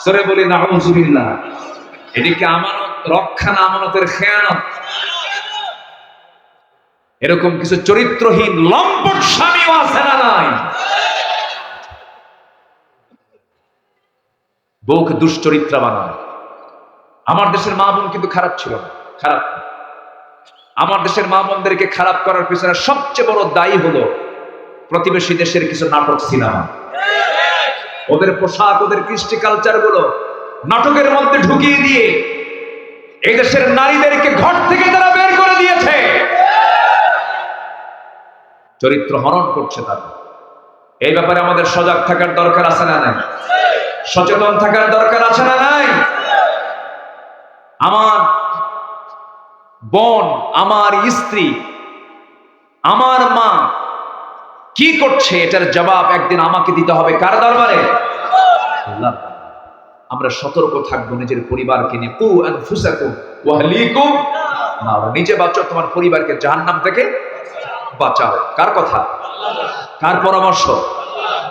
জোরে বলি নাউজুবিল্লাহ। এদিকে আমানত রক্ষা না আমানতের খেয়ানত। এরকম কিছু চরিত্রহীন লম্পট স্বামীও আছে না নাই? বউকে দুশ্চরিত্রা বানায়। আমার দেশের মা বোন কিন্তু খারাপ ছিল না, খারাপ না। আমার দেশের মা বোনদেরকে খারাপ করার পিছনে সবচেয়ে বড় দায়ী হলো প্রতিবেশী দেশের কিছু নাটক সিনেমা। ওদের পোশাক, ওদের কৃষ্টি কালচার গুলো নাটকের মধ্যে ঢুকিয়ে দিয়ে এই দেশের নারীদেরকে ঘর থেকে তারা বের করে দিয়েছে। চরিত্র হরণ করছে তারা। এই ব্যাপারে আমাদের সজাগ থাকার দরকার আছে না নাই? সচেতন থাকার দরকার আছে না নাই? আমার বোন, আমার স্ত্রী, আমার মা কি করছে এটার জবাব একদিন আমাকে দিতে হবে। কার দরবারে? আল্লাহ। আমরা সতর্ক থাকবো নিজের পরিবারকে নিয়ে। কু আনফুসাকুম ওয়া আহলিকুম নারা। নিজে বাঁচো, তোমার পরিবারকে জাহান্নাম থেকে বাঁচাও। কার কথা? কার পরামর্শ?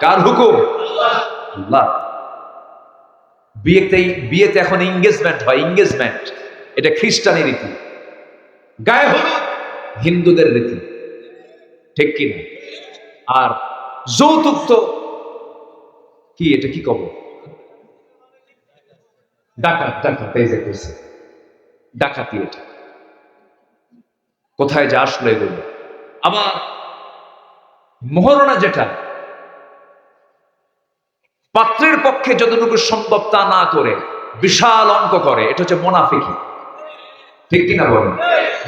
কার হুকুম? আল্লাহ। বিয়েতে এখন এঙ্গেজমেন্ট হয়। এঙ্গেজমেন্ট এটা খ্রিস্টানি রীতি, গায়ে হলুদ হিন্দুদের রীতি, ঠিক কিনা? আর যৌতুক তো কি, এটা কি কব, ডাকাত। ডাকাত এই যে কইছে ডাকাতি। এটা কোথায় যে আসলো এগুলো। আবার মোহরণা যেটা পাত্রের পক্ষে যতটুকু সম্ভব তা না করে বিশাল অঙ্ক করে, এটা হচ্ছে মুনাফিকি, ঠিক কিনা বলেন?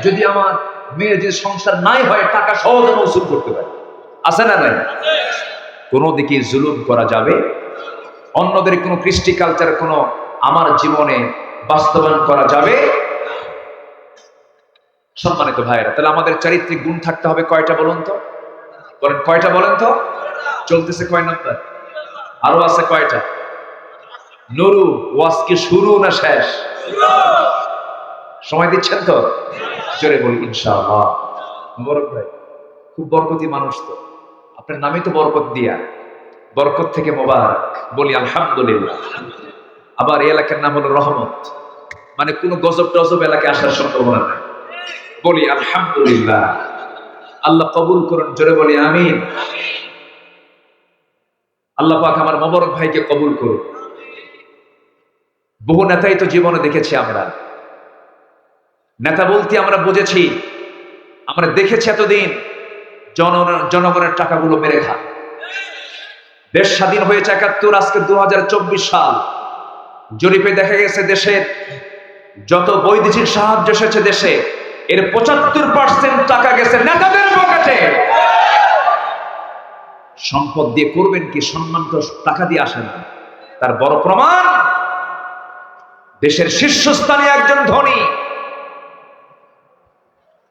যদি আমার মেয়ের যে সংসার নাই হয়, টাকা সহজে উসুল করতে পারে, আছে না নাই? কোনো দিকে জুলুম করা যাবে, অন্যদের কোনো কৃষ্টি কালচার কোনো আমার জীবনে বাস্তবায়ন করা যাবে। সম্মানিত ভাইয়েরা, তাহলে আমাদের চারিত্রিক গুণ থাকতে হবে কয়টা বলুন তো? বলেন কয়টা বলেন তো? চলতেছে কয় নাম্বার? আরো আছে কয়টা? নুরু, ওয়াজ কি শুরু না শেষ? সময় দিচ্ছেন তো? জোরে বলি ইনশাআল্লাহ। মোবারক ভাই খুব বরকতি মানুষ, তো আপনার নামই তো বরকত দিয়া, বরকত থেকে মোবারক বলি আলহামদুলিল্লাহ। আবার এই এলাকার নাম হলো রহমত, মানে কোন গজব টজব এলাকায় আসার সম্ভাবনা নাই, বলি আলহামদুলিল্লাহ। আল্লাহ কবুল করুন, জোরে বলি আমিন। আল্লাহ পাক আমার মোবারক ভাইকে কবুল করুন। বহু নেতাই তো জীবনে দেখেছি আমরা। নেতা বলতে আমরা বুঝেছি, আমরা দেখেছি এতদিন জনগণের টাকাগুলো মেরে খান। দেশ স্বাধীন হয়েছে ৭১, আজকে ২০২৪ সাল। জরিপে দেখা গেছে দেশের যত বৈদেশিক সাহায্য এসেছে দেশে, এর ৭৫% টাকা গেছে নেতাদের পকেটে। সম্পদ দিয়ে করবেন কি? সম্মান তো টাকা দিয়ে আসে না। তার বড় প্রমাণ দেশের শীর্ষস্থানীয় একজন ধনী,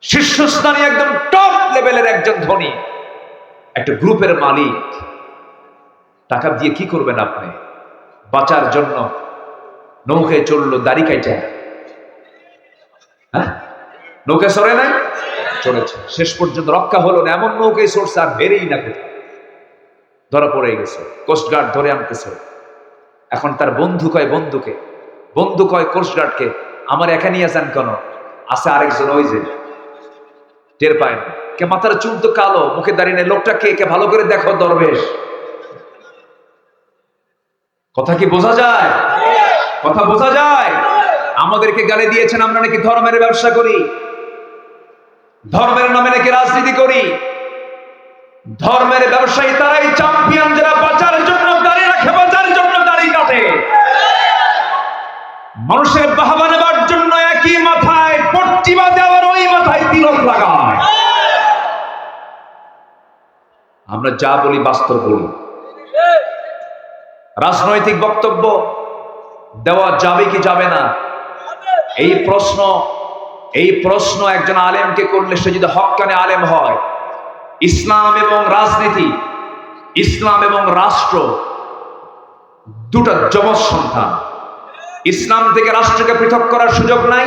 শীর্ষস্থানীয় একদম টপ লেভেলের একজন ধনী, একটা গ্রুপের মালিক। টাকা দিয়ে কি করবেন আপনি? বাঁচার জন্য নৌকায় চললো দাড়ি কাইটা, হ্যাঁ, নৌকা সরে নাই, চলেছে, শেষ পর্যন্ত রক্ষা হলো না। এমন নৌকায় চড়ছে আর বেরেই না, কোথায় ধরা পড়ে গেছে, কোস্টগার্ড ধরে আনতেছে। এখন তার বন্ধু কয় বন্ধুকে, বন্ধু কয় কোস্টগার্ডকে, আমার একা নিয়ে যান কেন? আছে আরেকজন, ওই যে টের পায় না, কে মাথার চুল তো কালো, মুখে দাঁড়িয়ে নেই, লোকটা কে কে ভালো করে দেখো দরবেশ। কথা কি বোঝা যায়? কথা বোঝা যায়? আমাদেরকে গালি দিয়েছেন আমরা নাকি ধর্মের ব্যবসা করি। ধর্মের নামে নাকি রাজনীতি করি। ধর্মের ব্যবসায়ী তারাই চ্যাম্পিয়ন, যারা বাঁচার জন্য দাঁড়িয়ে রাখে, বাঁচার জন্য দাড়ি কাটে। মানুষের বাহবা নেবার জন্য একই মাথায় পট্টি বাঁধে, আবার ওই মাথায় তিলক লাগায়। আমরা যা বলি বাস্তব বলি। রাজনৈতিক বক্তব্য দেওয়া যাবে কি যাবে না, এই প্রশ্ন একজন আলেমকে করলে, সে যদি হক্কানে আলেম হয়, ইসলাম এবং রাজনীতি, ইসলাম এবং রাষ্ট্র দুটো যমজ সন্তান। ইসলাম থেকে রাষ্ট্রকে পৃথক করার সুযোগ নাই,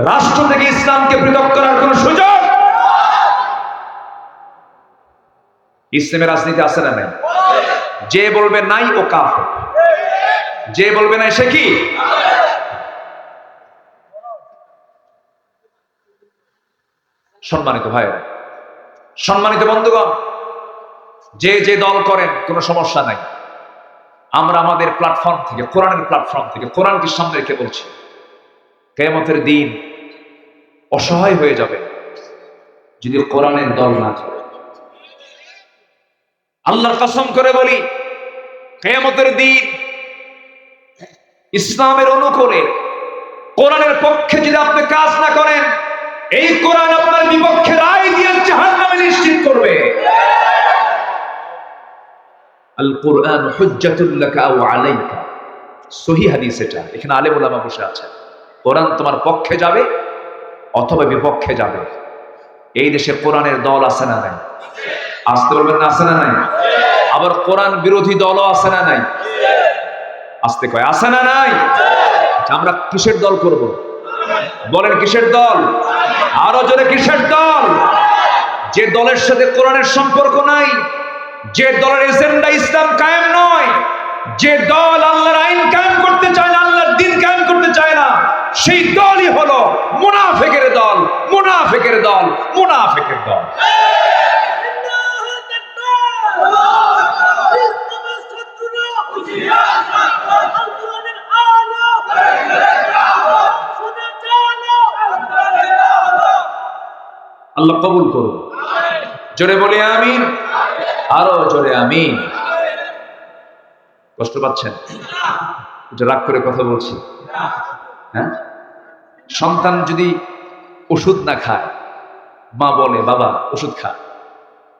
রাষ্ট্র থেকে ইসলামকে পৃথক করার কোন সুযোগ। ইসলামের রাজনীতি আছে না নাই? যে বলবে নাই ও কাফের, যে বলবে নাই সে কি? সম্মানিত ভাই, সম্মানিত বন্ধুগণ, যে যে দল করেন কোনো সমস্যা নাই। আমরা আমাদের প্ল্যাটফর্ম থেকে, কোরআনের প্ল্যাটফর্ম থেকে কোরআনকে সামনে রেখে বলছি, কিয়ামতের দিন অসহায় হয়ে যাবে যদি কোরআনের দল না চলে। আল্লাহর কসম করে বলি, কিয়ামতের দিন ইসলামের অনুকূলে, কোরআনের পক্ষে যদি আপনি কাজ না করেন, এই কোরআন আপনার বিপক্ষে রায় দিয়ে জাহান্নামে নিশ্চিত করবে। আল কোরআন হুজ্জাতুল লাকা আও আলাইকা, সহিহ হাদিস এটা। এখানে আলেম ওলামা বসে আছেন। কোরআন তোমার পক্ষে যাবে অথবা বিপক্ষে যাবে। এই দেশে কোরআনের দল আছে না নাই? আসতে বলবেন না, আছে না নাই? আবার কোরআন বিরোধী দলও আছে না নাই? আসতে কয়, আছে না নাই? আমরা কিসের দল করব? বলেন কিসের দল? আরো জোরে কিসের দল? যে দলের সাথে কোরআনের সম্পর্ক নাই, যে দলের এজেন্ডা ইসলাম কায়েম নয়, যে দল আল্লাহর আইন কায়েম করতে চায় না, আল্লাহর দ্বীন কায়েম করতে চায় না, সেই দলই হলো মুনাফিকের দল, মুনাফিকের দল, মুনাফিকের দল। আল্লাহ কবুল করুন। জোরে বলি আমিন, আরো জোরে আমিন। কষ্ট পাচ্ছেন? রাগ করে কথা বলছি? হ্যাঁ, সন্তান যদি ওষুধ না খায়, মা বলে বাবা ওষুধ খা,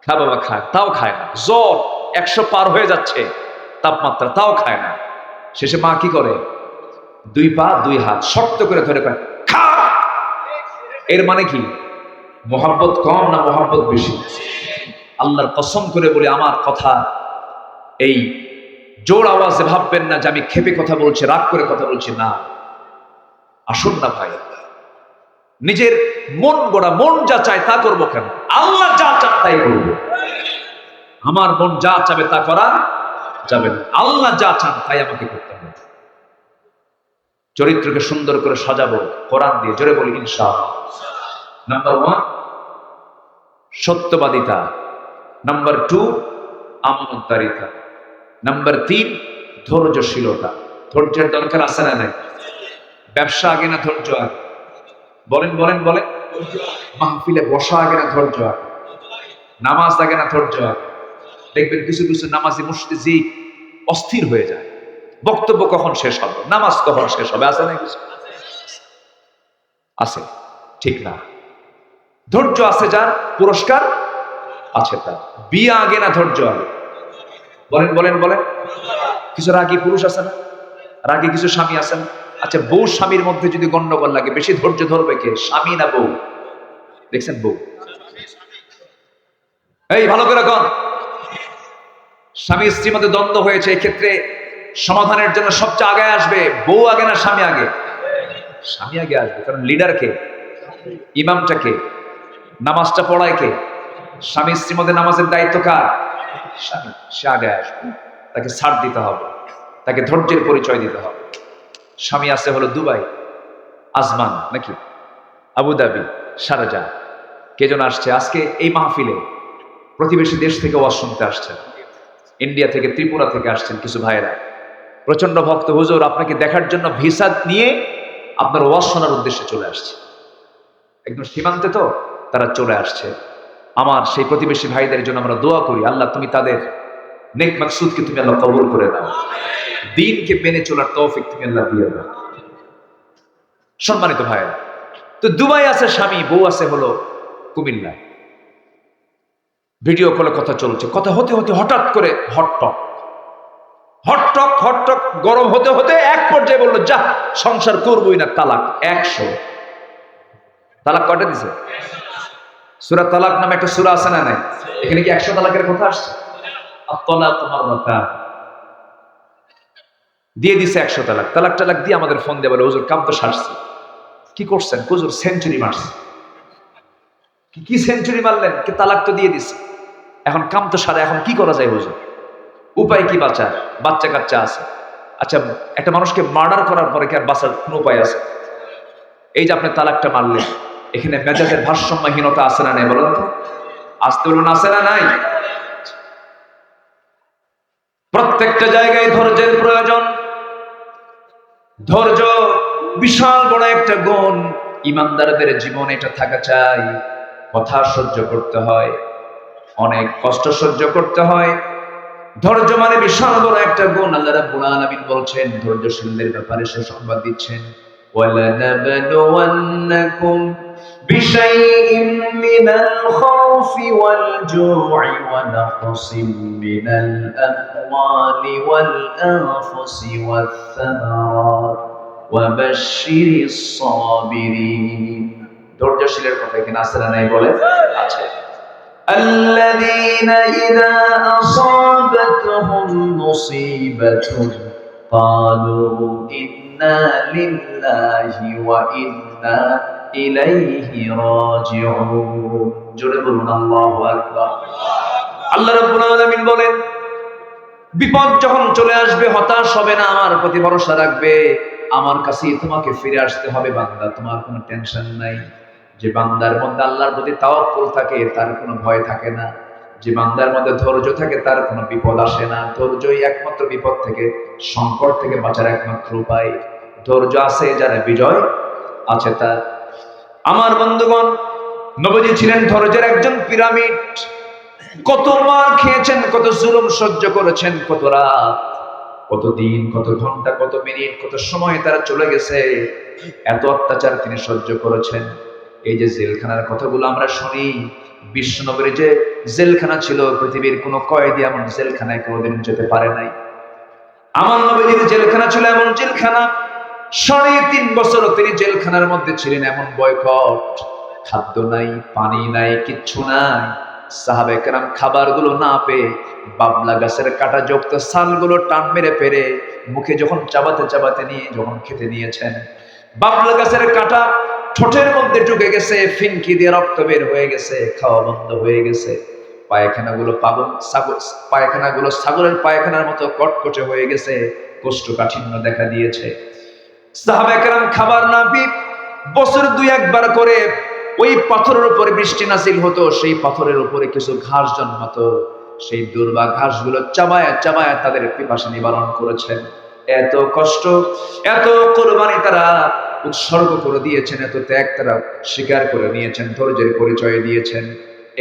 খা বাবা খা, তাও খায় না। জ্বর 100 পার হয়ে যাচ্ছে তাপমাত্রা, তাও খায় না। শেষে মা কি করে? 2 পা 2 হাত শক্ত করে ধরে কয় খা। এর মানে কি? মোহাব্বত কম না মোহাব্বত বেশি? আল্লাহর কসম করে বলি, আমার কথা এই জোর আওয়াজে ভাববেন না যে আমি ক্ষেপে কথা বলছি, রাগ করে কথা বলছি না। আসুন না ভাই, নিজের মন গড়া, মন যা চায় তা করবো কেন? আল্লাহ যা চান তাই করবো। আমার মন যা চাবে তা করা যাবে না, আল্লাহ যা চান তাই আমাকে করতে হবে। চরিত্রকে সুন্দর করে সাজাবো কোরআন দিয়ে। জোরে বলি ইনশাআল্লাহ। নাম্বার 1 সত্যবাদিতা, নাম্বার 2 আমানতদারিতা, নাম্বার 3 ধৈর্যশীলতা। ধৈর্যের দরকার আছে না নাই? ব্যবসা আগে না ধৈর্য আগে? বলেন বলেন বলেন। মাহফিলে বসা আগে না ধৈর্য আগে? নামাজ আগে না ধৈর্য আগে? দেখবেন কিছু কিছু নামাজি মুস্তাজি অস্থির হয়ে যায়, বক্তব্য কখন শেষ হবে, নামাজ কখন শেষ হবে, আছে না কিছু? আছে, ঠিক না? ধৈর্য আছে যার, পুরস্কার আছে তার। বিয়ে আগে না ধৈর্য আগে? বলেন বলেন বলেন। কিছু রাগী পুরুষ আছে না? রাগী কিছু স্বামী আছে না? আচ্ছা, বউ স্বামীর মধ্যে যদি গন্ডগোল লাগে, বেশি ধৈর্য ধরবে কে, স্বামী না বউ? দেখছেন বউ? এই ভালো করে কন। স্বামী স্ত্রীর মধ্যে দ্বন্দ্ব হয়েছে, এক্ষেত্রে সমাধানের জন্য সবচেয়ে আগে আসবে বউ আগে না স্বামী আগে? স্বামী আগে আসবে, কারণ লিডার কে, ইমামটা কে, নামাজটা পড়ায় কে? স্বামী স্ত্রীর মধ্যে নামাজের দায়িত্ব কার? স্বামী। সে আগে আসবে, তাকে ছাড় দিতে হবে, তাকে ধৈর্যের পরিচয় দিতে হবে। স্বামী আছে হলো দুবাই, আজমান নাকি আবুধাবি, শারজাহ। কে যেন আসছে আজকে এই মাহফিলে, প্রতিবেশী দেশ থেকে ওয়াজ শুনতে আসছেন, ইন্ডিয়া থেকে, ত্রিপুরা থেকে আসছেন কিছু ভাইয়েরা। প্রচন্ড ভক্ত, হুজুর আপনাকে দেখার জন্য ভিসা নিয়ে আপনার ওয়াজ শোনার উদ্দেশ্যে চলে আসছে। একদম সীমান্তে তো, তারা চলে আসছে। আমার সেই প্রতিবেশী ভাইদের জন্য আমরা দোয়া করি, আল্লাহ তুমি তাদের নেক মাকসুদকে তুমি আল্লাহ কবুল করে দাও, দ্বীনকে মেনে চলার তৌফিক তুমি আল্লাহ দিয়ে দাও। সম্মানিত ভাইরা, তো দুবাই আছে স্বামী, বউ আছে হলো কুমিল্লা। ভিডিও কলে কথা চলছে, কথা হতে হতে হঠাৎ করে হটটক গরম হতে হতে এক পর্যায়ে বললো, যা সংসার করবোই না, তালাক 100। তালাক কয়টা দিছে? সূরা তালাক নামে একটা সূরা আছে না নাই? এখানে কি 100 তালাকের কথা আসছে? আত-তালাকু মাররাতান, দিয়ে দিছে 100 তালাক। তালাক দিয়ে আমাদের ফোন দিয়ে বলে, হুজুর কাম তো সারছে। কি করছেন? হুজুর সেঞ্চুরি মারছে। কি সেঞ্চুরি মারলেন? কি তালাক তো দিয়ে দিছে, এখন কাম তো সারে, এখন কি করা যায় হুজুর? উপায় কি বাঁচার? বাচ্চা কাচ্চা আছে। আচ্ছা, একটা মানুষকে মার্ডার করার পরে কি আর বাঁচার কোন উপায় আছে? এই যে আপনি তালাকটা মারলেন, এখানে মেজাজের ভারসাম্যহীনতা আছে না নাই বলেন তো? আসতে বলুন, আছে না নাই? প্রত্যেকটা জায়গায় ধৈর্যের প্রয়োজন। ধৈর্য বিশাল বড় একটা গুণ, ইমানদারদের জীবনে এটা থাকা চাই। কথা সহ্য করতে হয়, অনেক কষ্ট সহ্য করতে হয়। ধৈর্য মানে বিশাল বড় একটা গুণ। আল্লাহ রাব্বুল আলামিন বলছেন, ধৈর্যশীলদের ব্যাপারে সুসংবাদ দিচ্ছেন, ওয়ালানাবলুওয়ান্নাকুম বিশাইইম মিনাল খাউফি ওয়াল জু'i ওয়া নাকসিম মিনাল আমওয়ালি ওয়াল আনফুসি ওয়াথ থামারাত ওয়া বাশশিরিস সাবিরিন। ধৈর্যশীলের কথা এখানে আছে না নাই বলে? আছে। الذين إذا أصابتهم مصيبة قالوا إنا لله وإنا إليه راجعون। জোরে বলুন আল্লাহু আকবার। আল্লাহ রাব্বুল আলামিন বলেন, বিপদ যখন চলে আসবে হতাশ হবে না, আমার প্রতি ভরসা রাখবে, আমার কাছেই তোমাকে ফিরে আসতে হবে বান্দা, তোমার কোনো টেনশন নাই। যে বান্দার মধ্যে আল্লাহর প্রতি তাওয়াক্কুল থাকে তার কোনো ভয় থাকে না। যে বান্দার মধ্যে ধৈর্য থাকে তার কোনো বিপদ আসে না। ধৈর্যই একমাত্র বিপদ থেকে, সংকট থেকে বাঁচার একমাত্র উপায়। ধৈর্য আছে যারা, বিজয় আছে তার। আমার বন্ধুগণ, নবীজি ছিলেন ধৈর্যের একজন পিরামিড। কত মার খেয়েছেন, কত জুলুম সহ্য করেছেন, কত রাত, কত দিন, কত ঘন্টা, কত মিনিট, কত সময় তারা চলে গেছে, এত অত্যাচার তিনি সহ্য করেছেন। এই যে জেলখানার কথাগুলো আমরা শুনি, বিশ্বনবীর যে জেলখানা ছিল, পৃথিবীর কোন কয়েদি এমন জেলখানায় কোনোদিন যেতে পারে নাই। আমার নবীর জেলখানা ছিল এমন জেলখানা, 3.5 বছর তিনি জেলখানার মধ্যে ছিলেন। এমন বয়কট, খাদ্য নাই, পানি নাই, কিচ্ছু নাই। সাহাবায়ে কেরাম খাবারগুলো না পেয়ে বাবলা গাছের কাটা যুক্ত ছালগুলো টান মেরে পেরে মুখে যখন চাবাতে নিয়ে যখন খেতে নিয়েছেন, বাবলা গাছের কাটা ঠোঁটের মধ্যে ঢুকে গেছে, ফিনকি দিয়ে রক্ত বের হয়ে গেছে, খাওয়া বন্ধ হয়ে গেছে। পায়খানাগুলো ছাগলের পায়খানার মতো কটকটে হয়ে গেছে, কোষ্ঠকাঠিন্য দেখা দিয়েছে। সাহাবায়ে কেরাম খাবার না পেয়ে বছর 2 একবার করে ওই পাথরের উপরে বৃষ্টি নাযিল হতো, সেই পাথরের উপরে কিছু ঘাস জন্মাতো, সেই দুর্বা ঘাসগুলো চাবায়া তাদের পিপাসা নিবারণ করেছেন। এত কষ্ট, এত কোরবানি তারা উৎসর্গ করে দিয়েছেন, এত ত্যাগ তারা স্বীকার করে নিয়েছেন, ধৈর্যের পরিচয় দিয়েছেন।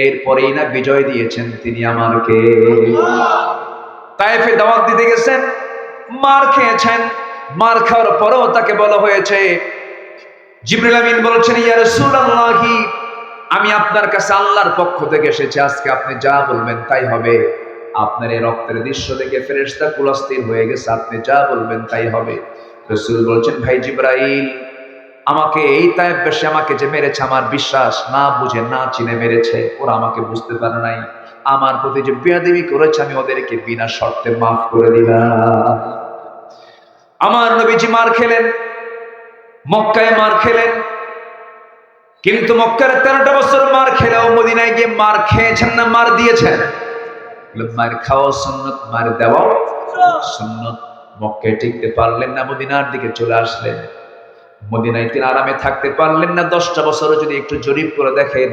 এরপরেই না বিজয় দিয়েছেন তিনি আমাকে। তায়েফে দাওয়াত দিতে গেছেন, মার খেয়েছেন। মার খাওয়ার পরেও তাকে বলা হয়েছে, জিবরিল আমিন বলেছেন, ইয়া রাসূলুল্লাহ, আমি আপনার কাছে আল্লাহর পক্ষ থেকে এসেছি, আজকে আপনি যা বলবেন তাই হবে। আপনার এই রক্তের দৃশ্য দেখে ফেরেশতা কুলস্থির হয়ে গেছে, আপনি যা বলবেন তাই হবে। রাসূল বলছেন, ভাই জিবরাইল, আমাকে এই তায়েফবাসী আমাকে যে মেরেছে, আমার বিশ্বাস না বুঝে না চিনে মেরেছে, ওরা আমাকে বুঝতে পারে নাই। আমার প্রতি যে বেয়াদবি করেছে আমি ওদেরকে বিনা শর্তে মাফ করে দিলাম। আমার নবীজি মার খেলেন, মক্কায় মার খেলেন, কিন্তু মক্কার 13টা বছর মার খেলেও মদিনায় গিয়ে মার খেয়েছেন না মার দিয়েছেন? মার খাওয়া সুন্নত, মার দেওয়াও সুন্নত। মক্কায় টিকতে পারলেন না, মদিনার দিকে চলে আসলেন। মদিনায় তিনি আরামে থাকতে পারলেন না। 10টা বছর যদি একটু জরিপ করে দেখেন,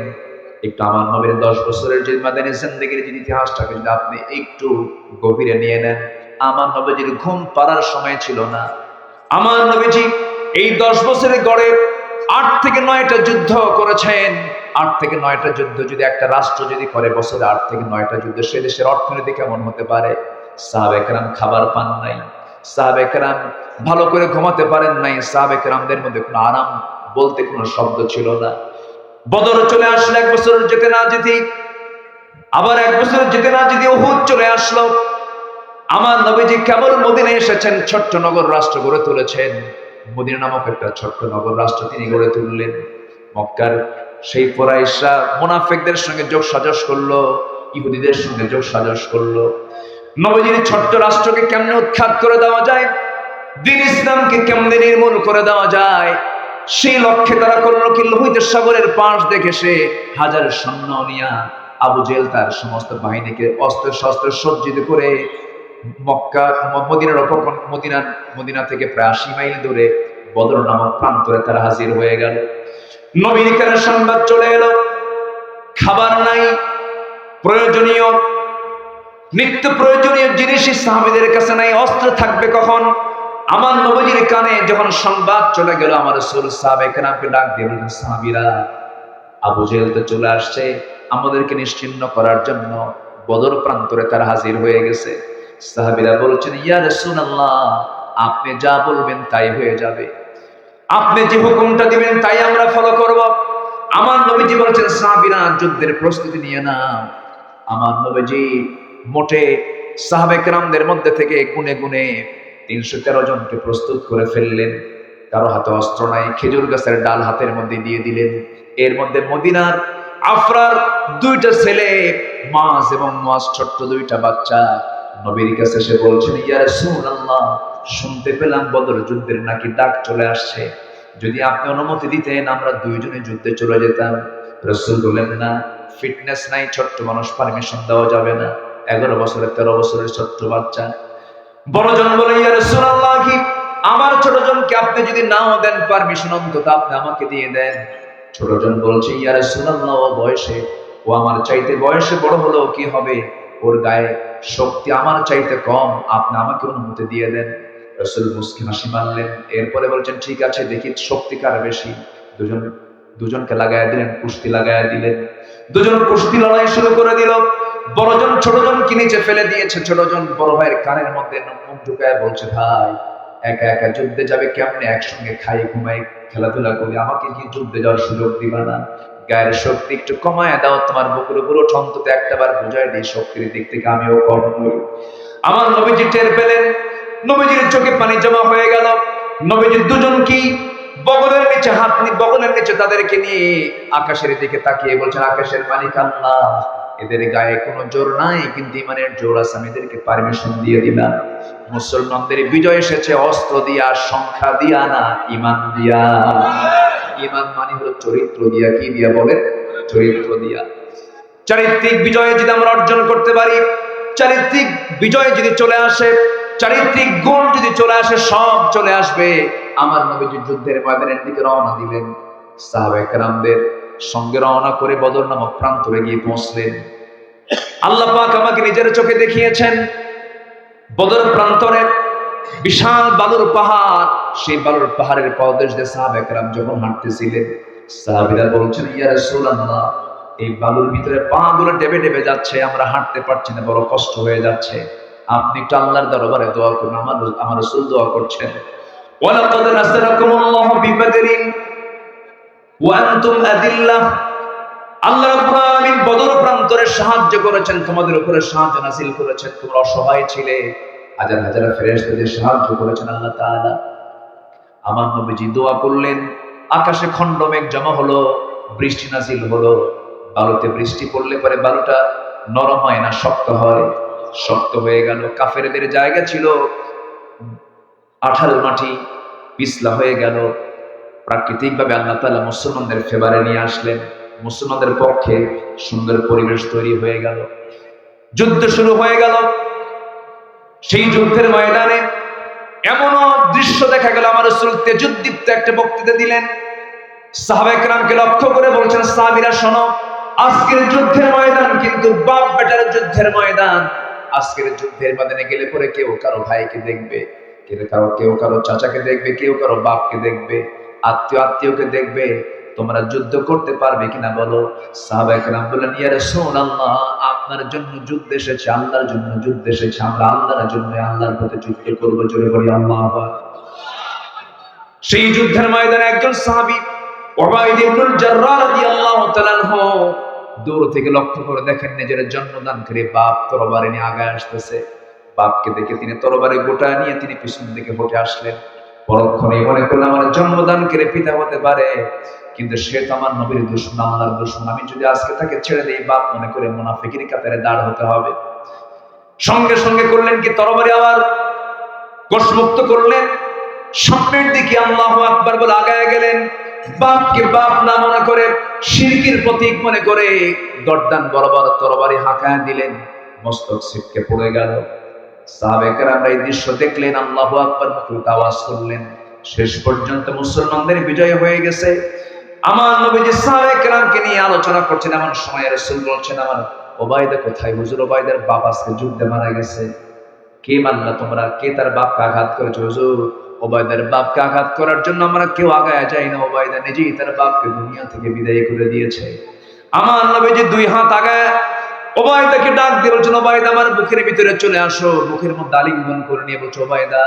একটু আমার নবীর 10 বছরের যে মাদানী জিন্দেগির যে ইতিহাসটাকে যদি আপনি একটু গভীরে নিয়ে নেন, আমার নবীজির ঘুম পাড়ার সময় ছিল না। আমার নবীজি এই 10 বছরে গড়ে 8 থেকে 9টা যুদ্ধ করেছেন। 8 থেকে 9টা যুদ্ধ যদি একটা রাষ্ট্র যদি করে বছরে 8 থেকে 9টা যুদ্ধ, সে দেশের অর্থনীতি কেমন হতে পারে? সাহাবায়ে কেরাম খাবার পান নাই, সাহাবায়ে কেরাম ভালো করে ঘুমাতে পারেন নাই, সাহাবায়ে কেরামদের মধ্যে কোনো আরাম বলতে কোনো শব্দ ছিল না। বদর চলে আসলো 1 বছর যেতে না যেতেই, আবার 1 বছর যেতে না যেতে উহুদ চলে আসলো। আমার নবীজি কেবল মদিনায় এসেছেন, ছোট্ট নগর রাষ্ট্র গড়ে তুলেছেন। মদিনা নামক একটা ছোট্ট নগর রাষ্ট্র তিনি গড়ে তুললেন। মক্কার সেই কুরাইশরা মুনাফিকদের সঙ্গে যোগ সাজশ করলো, ইহুদিদের সঙ্গে যোগ সাজশ করলো। নবীজির ছোট্ট রাষ্ট্রকে কেমনে উৎখাত করে দেওয়া যায়, দ্বীন ইসলামকে কেমনে নির্মূল করে দেওয়া যায়, সেই লক্ষ্যে তারা করলো কি, লোহিত সাগরের পাশ দেখে সে হাজার সৈন্য নিয়া আবু জেহেল তার সমস্ত বাহিনীকে অস্ত্র শস্ত্র সজ্জিত করে মক্কা মদিনা থেকে প্রায় 80 মাইল দূরে বদর নামক প্রান্তরে তারা হাজির হয়ে গেল। নবীর কাছে সংবাদ চলে এলো, খাবার নাই, প্রয়োজনীয় নিত্য প্রয়োজনীয় জিনিসই সাহাবীদের কাছে নাই, অস্ত্র থাকবে কখন? আমার নবীর কানে যখন সংবাদ চলে গেল, আমার রাসূল সাহাবায়ে কেরামকে ডাক দিয়ে বললেন, সাহাবীরা, আবু জেহেল তো চলে আসছে আমাদেরকে নিশ্চিহ্ন করার জন্য, বদর প্রান্তরে তারা হাজির হয়ে গেছে। সাহাবীরা বলছেন, ইয়া রাসূলুল্লাহ, আপনি যা বলবেন তাই হয়ে যাবে, আপনি যে হুকুমটা দিবেন তাই আমরা ফলো করব। আমার নবীজি বলছেন, সাহাবীরা যুদ্ধের প্রস্তুতি নিয়ে নাও। আমার নবীজি মোটে সাহাবায়ে কেরামদের মধ্যে থেকে গুনে গুনে 313 জনকে প্রস্তুত করে ফেললেন। কারো হাতে অস্ত্র নাই, খেজুর গাছের ডাল হাতের মধ্যে দিয়ে দিলেন। এর মধ্যে মদিনার আফরার 2টা ছেলে, মাস এবং মুয়াজ, ছোট্ট 2টা বাচ্চা নবীর কাছে এসে বলছেন, ইয়া রাসূলুল্লাহ, শুনতে পেলাম বদর যুদ্ধের নাকি ডাক চলে আসছে, যদি আপনি অনুমতি দিতেন আমরা 2 জনে যুদ্ধে চলে যেতাম। রাসূল বললেন, না, ফিটনেস নাই, ছোট্ট মানুষ, পারমিশন দেওয়া যাবে না। 11 বছরের 13 বছরের ছোট্ট বাচ্চা। বড়জন বলে, ইয়া রাসূলুল্লাহ, কি আমার ছোটজনকে আপনি যদি নাও দেন পারমিশন, অন্তত আপনি আমাকে দিয়ে দেন। ছোটজন বলছে, ইয়া রাসূলুল্লাহ, ও বয়সে, ও আমার চাইতে বয়সে বড় হলেও কি হবে, ওর গায়ে শক্তি আমার চাইতে কম, আপনি আমাকে অনুমতি দিয়ে দেন। রাসূল মুস্কি হাসি মারলেন, এরপরে বলছেন, ঠিক আছে, দেখি শক্তি কার বেশি। দুজনকে লাগায়া দিলেন, কুস্তি লাগায়া দিলেন। দুজন কুস্তি লড়াই শুরু করে দিল। বড়জন ছোটজনকে নিচে ফেলে দিয়েছে। ছোটজন বড় ভাইয়ের কানের মধ্যে মুখ ঢুকায় বলছে, ভাই, একা একা যুদ্ধে যাবে কেমনে, একসঙ্গে খাই ঘুমাই খেলাধুলা করি, আমাকে কি যুদ্ধে যাওয়ার সুযোগ দিবা না? গায়ের শক্তি একটু কমায় দাও, তোমার বুকের উপর অন্তত একটাবার বুঝাই দিই, শক্তির দিক থেকে আমিও কম নই। আমার নবীজি টের পেলেন, নবীজির চোখে পানি জমা হয়ে গেল। নবীজি দুজনকে বগলের নিচে বগলের নিচে তাদেরকে নিয়ে আকাশের দিকে তাকিয়ে বলছেন, আকাশের মালিক আল্লাহ, এদের গায়ে কোনো জোর নাই, কিন্তু ইমানের জোর আছে, আমি এদেরকে পারমিশন দিয়ে দিলাম। মুসলমানদের বিজয় এসেছে অস্ত্র দিয়া, সংখ্যা দিয়া না, ইমান দিয়া। ইমান মানে হলো চরিত্র দিয়া। কি দিয়া বলেন? চরিত্র দিয়া। চারিত্রিক বিজয় যদি আমরা অর্জন করতে পারি, চারিত্রিক বিজয় যদি চলে আসে, চারিত্রিক গুণ যদি চলে আসে, সব চলে আসবে। আমার নবীজি যুদ্ধের ময়দানের দিকে রওনা দিলেন, সাহাবায়ে কেরামদের সঙ্গে রওনা করে বদর নামক প্রান্তরে গিয়ে পৌঁছলেন। আল্লাহ পাক আমাকে নিজের চোখে দেখিয়েছেন, বদর প্রান্তরে বিশাল বালুর পাহাড়, সেই বালুর পাহাড়ের পাদদেশ দিয়ে সাহাবায়ে কেরাম যখন হাঁটতেছিলেন, সাহাবীরা বলছেন, ইয়া রাসূলুল্লাহ, এই বালুর ভিতরে পা গুলো ডেবে ডেবে যাচ্ছে, আমরা হাঁটতে পারছি না, বড় কষ্ট হয়ে যাচ্ছে, আপনি একটু আল্লাহর দরবারে দোয়া করুন। আমার রাসূল দোয়া করছেন, ওয়ালাকাদ নাসারাকুমুল্লাহু বিবাদরিন ওয়া আনতুম আদিল্লাহ, আল্লাহ রাব্বুল আলামিন বদর প্রান্তরে সাহায্য করেছেন, তোমাদের উপরে সাহায্য নাযিল করেছেন, তোমরা অসহায় ছিলে, হাজার হাজার ফেরেশতাদের সাহায্য করেছেন আল্লাহ তাআলা। আমার নবীজি দোয়া করলেন, আকাশে খণ্ড মেঘ জমা হলো, বৃষ্টি নাযিল হলো। বালুতে বৃষ্টি পড়লে পরে বালুটা নরম হয় না, শক্ত হয়। শক্ত হয়ে গেল। কাফেরদের জায়গা ছিল আঠাল মাটি, পিছলা হয়ে গেল। প্রাকৃতিকভাবে আল্লাহ তাআলা মুসলমানদের ফেভারে নিয়ে আসলেন, মুসলমানদের পক্ষে সুন্দর পরিবেশ তৈরি হয়ে গেল। যুদ্ধ শুরু হয়ে গেল। সেই যুদ্ধের ময়দানে এমনও দৃশ্য দেখা গেল, আমার রাসূল তেজুদ্দীপ্ত একটা বক্তৃতা দিলেন। সাহাবায়ে কেরামকে লক্ষ্য করে বলছেন, সাহাবীরা শোনো, আজকের যুদ্ধের ময়দান কিন্তু বাপ বেটার যুদ্ধের ময়দান। আজকের যুদ্ধের ময়দানে গেলে পরে কেউ কারো ভাইকে দেখবে, কেউ কারো চাচাকে দেখবে, কেউ কারো বাপকে দেখবে, আত্মীয়কে দেখবে, তোমরা যুদ্ধ করতে পারবে কিনা বলো। সাহাবায়ে কেরাম বললেন, ইয়া রাসূলুল্লাহ, আপনার জন্য যুদ্ধ এসেছে, আল্লাহর জন্য যুদ্ধ এসেছে, আমরা আল্লাহর জন্য আল্লাহর পথে যুদ্ধ করব। জোরে বলি আল্লাহু আকবার। সেই যুদ্ধের ময়দানে একজন সাহাবী উবাইদ ইবনুল জাররাহ রাদিয়াল্লাহু তাআলা আনহু দূর থেকে লক্ষ্য করে দেখেন নিজের জন্মদানকারী বাপ তরবারি নিয়ে আগায় আসতেছে। বাপকে দেখে তিনি তরবারি গোটা নিয়ে তিনি পিছন দিকে হটে আসলেন। পরক্ষণে মনে করলেন আমার জন্মদানকারী পিতা হতে পারে, কিন্তু সে তো আমার নবীর দুশমন, আল্লাহর দুশমন। আমি যদি আজকে তাকে ছেড়ে দেই, বাপ মনে করে মুনাফিকের কাতারে দাঁড় হতে হবে। সঙ্গে সঙ্গে করলেন কি, তরবারি আবার কোষমুক্ত করলেন, সামনের দিকে আল্লাহু আকবার বলে আগায় গেলেন। বাপকে বাপ না মনে করে, শিরকের প্রতীক মনে করে গর্দান বরাবর তরবারি হাঁকায় দিলেন, মস্তক ছিটকে পড়ে গেল। সাহাবায়ে কেরাম এই দৃশ্য দেখলেন, আল্লাহু আকবার বলে আওয়াজ করলেন। শেষ পর্যন্ত মুসলমানদের বিজয় হয়ে গেছে। আমার নবীজি সাহাবায়ে কেরামকে নিয়ে আলোচনা করছেন, এমন সময় রাসূল বলছেন, আমার ওবাইদা কোথায়? হুজুর, ওবাইদার বাপ আজকে যুদ্ধে মারা গেছে। কে মানলা তোমরা? কে তার বাপকে আঘাত করেছে? হুজুর, ওবাইদার বাপকে আঘাত করার জন্য আমরা কেউ আগায় যাই না, ওবাইদা নিজেই তার বাপকে দুনিয়া থেকে বিদায় করে দিয়েছে। আমার নবীজি দুই হাত আগায় ওবাইদাকে ডাক দিয়ে বলছেন, ওবাইদা আমার বুকের ভিতরে চলে আসো। বুকের মধ্যে আলিঙ্গন করে নিয়ে বলছো, ওবাইদা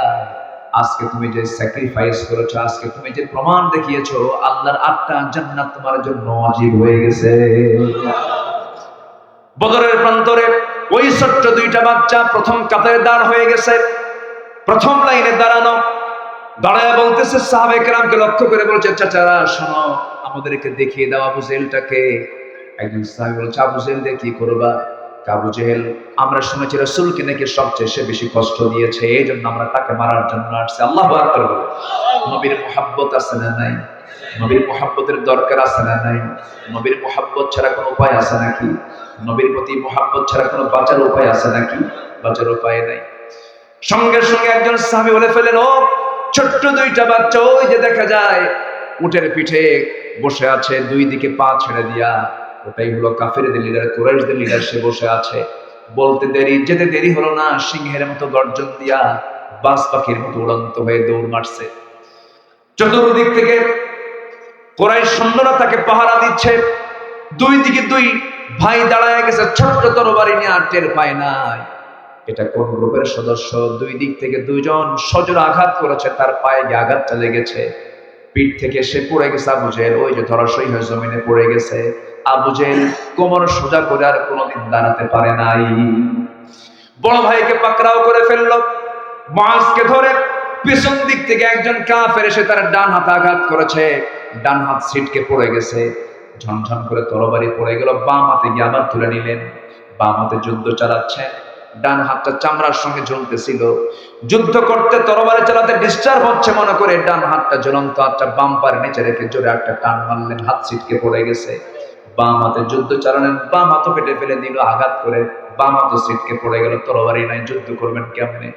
আজকে তুমি যে স্যাক্রিফাইস করেছো, আজকে তুমি যে প্রমাণ দেখিয়েছো, আল্লাহর 8টা জান্নাত তোমার জন্য ওয়াজিব হয়ে গেছে। বদরের প্রান্তরে ওই ছোট্ট দুইটা বাচ্চা প্রথম কাতারে দাঁড় হয়ে গেছে, প্রথম লাইনে দাঁড়ানো। দাঁড়ায় বলতেছে, সাহাবায়ে কেরামকে লক্ষ্য করে বলছে, চাচারা শোনো, আমাদেরকে দেখিয়ে দাও আবু জেহেলটাকে। একজন সাহাবী বলছে, আবু জেহেল দিয়ে কি করবা? আবু জেহেল আমরা শুনেছি রাসূলকে নাকি সবচেয়ে বেশি কষ্ট দিয়েছে, এই জন্য আমরা তাকে মারার জন্য আসছি। আল্লাহু আকবার বলে। নবীর মুহাব্বত আছে না নাই? নবীর মুহাব্বতের দরকার আছে না নাই? নবীর মুহাব্বত ছাড়া কোনো উপায় আছে নাকি? নবীর প্রতি মুহাব্বত ছাড়া কোনো বাঁচার উপায় আছে নাকি? বাঁচার উপায় নাই। সঙ্গে সঙ্গে একজন সাহাবী বলে ফেলেন, ও ছোট্ট দুইটা বাচ্চা, ওই যে দেখা যায় উটের পিঠে বসে আছে, দুই দিকে পা ছেড়ে দিয়া, ওটাই হলো কাফেরদের লিডার, কুরাইশদের লিডার, সে বসে আছে। বলতে যেতে দেরি হলো না, সিংহের মতো গর্জন দিয়া বাজ পাখির মতো উড়ন্ত হয়ে দৌড় মারছে। চতুর্দিক থেকে কুরাইশ সৈন্যরা তাকে পাহারা দিচ্ছে। দুই দিকে দুই ভাই দাঁড়ায় গেছে, ছোট্ট তরবারি নিয়ে, আর টের পায় নাই এটা কোন গ্রুপের সদস্য। দুই দিক থেকে দুইজন সজোরে আঘাত করেছে, তার পায়ে গিয়ে আঘাতটা লেগেছে, পিঠ থেকে সে পড়ে গেছে। আবু জেহেল ওই যে ধরাশয়ী হয়ে জমিনে পড়ে গেছে। আবু জেহেল কোমর সোজা করে আর কোনোদিন দাঁড়াতে পারে নাই। বড় ভাইকে পাকড়াও করে ফেললো, মুআজকে ধরে পিছন দিক থেকে একজন কাফের এসে তার ডান হাতে আঘাত করেছে, ডান হাত ছিটকে পড়ে গেছে, ঝনঝন করে তরবারি পড়ে গেল। বাম হাতে গিয়ে আবার তুলে নিলেন, বাম হাতে যুদ্ধ চালাচ্ছে, ডান হাতটা চামড়ার সঙ্গে ঝুলতেছিল। যুদ্ধ করতে তরবারি চালাতে ডিস্টার্ব হচ্ছে মনে করে ডান হাতটা, জ্বলন্ত হাতটা বাম পায়ের নিচে রেখে জোরে একটা টান মারলেন, হাত ছিটকে পড়ে গেছে। বাম হাতে যুদ্ধ চালালেন, বাম হাতও পেটে ফেলে দিল আঘাত করে, বাম হাতও ছিটকে পড়ে গেল। তরবারি নাই, যুদ্ধ করবেন কেমনে?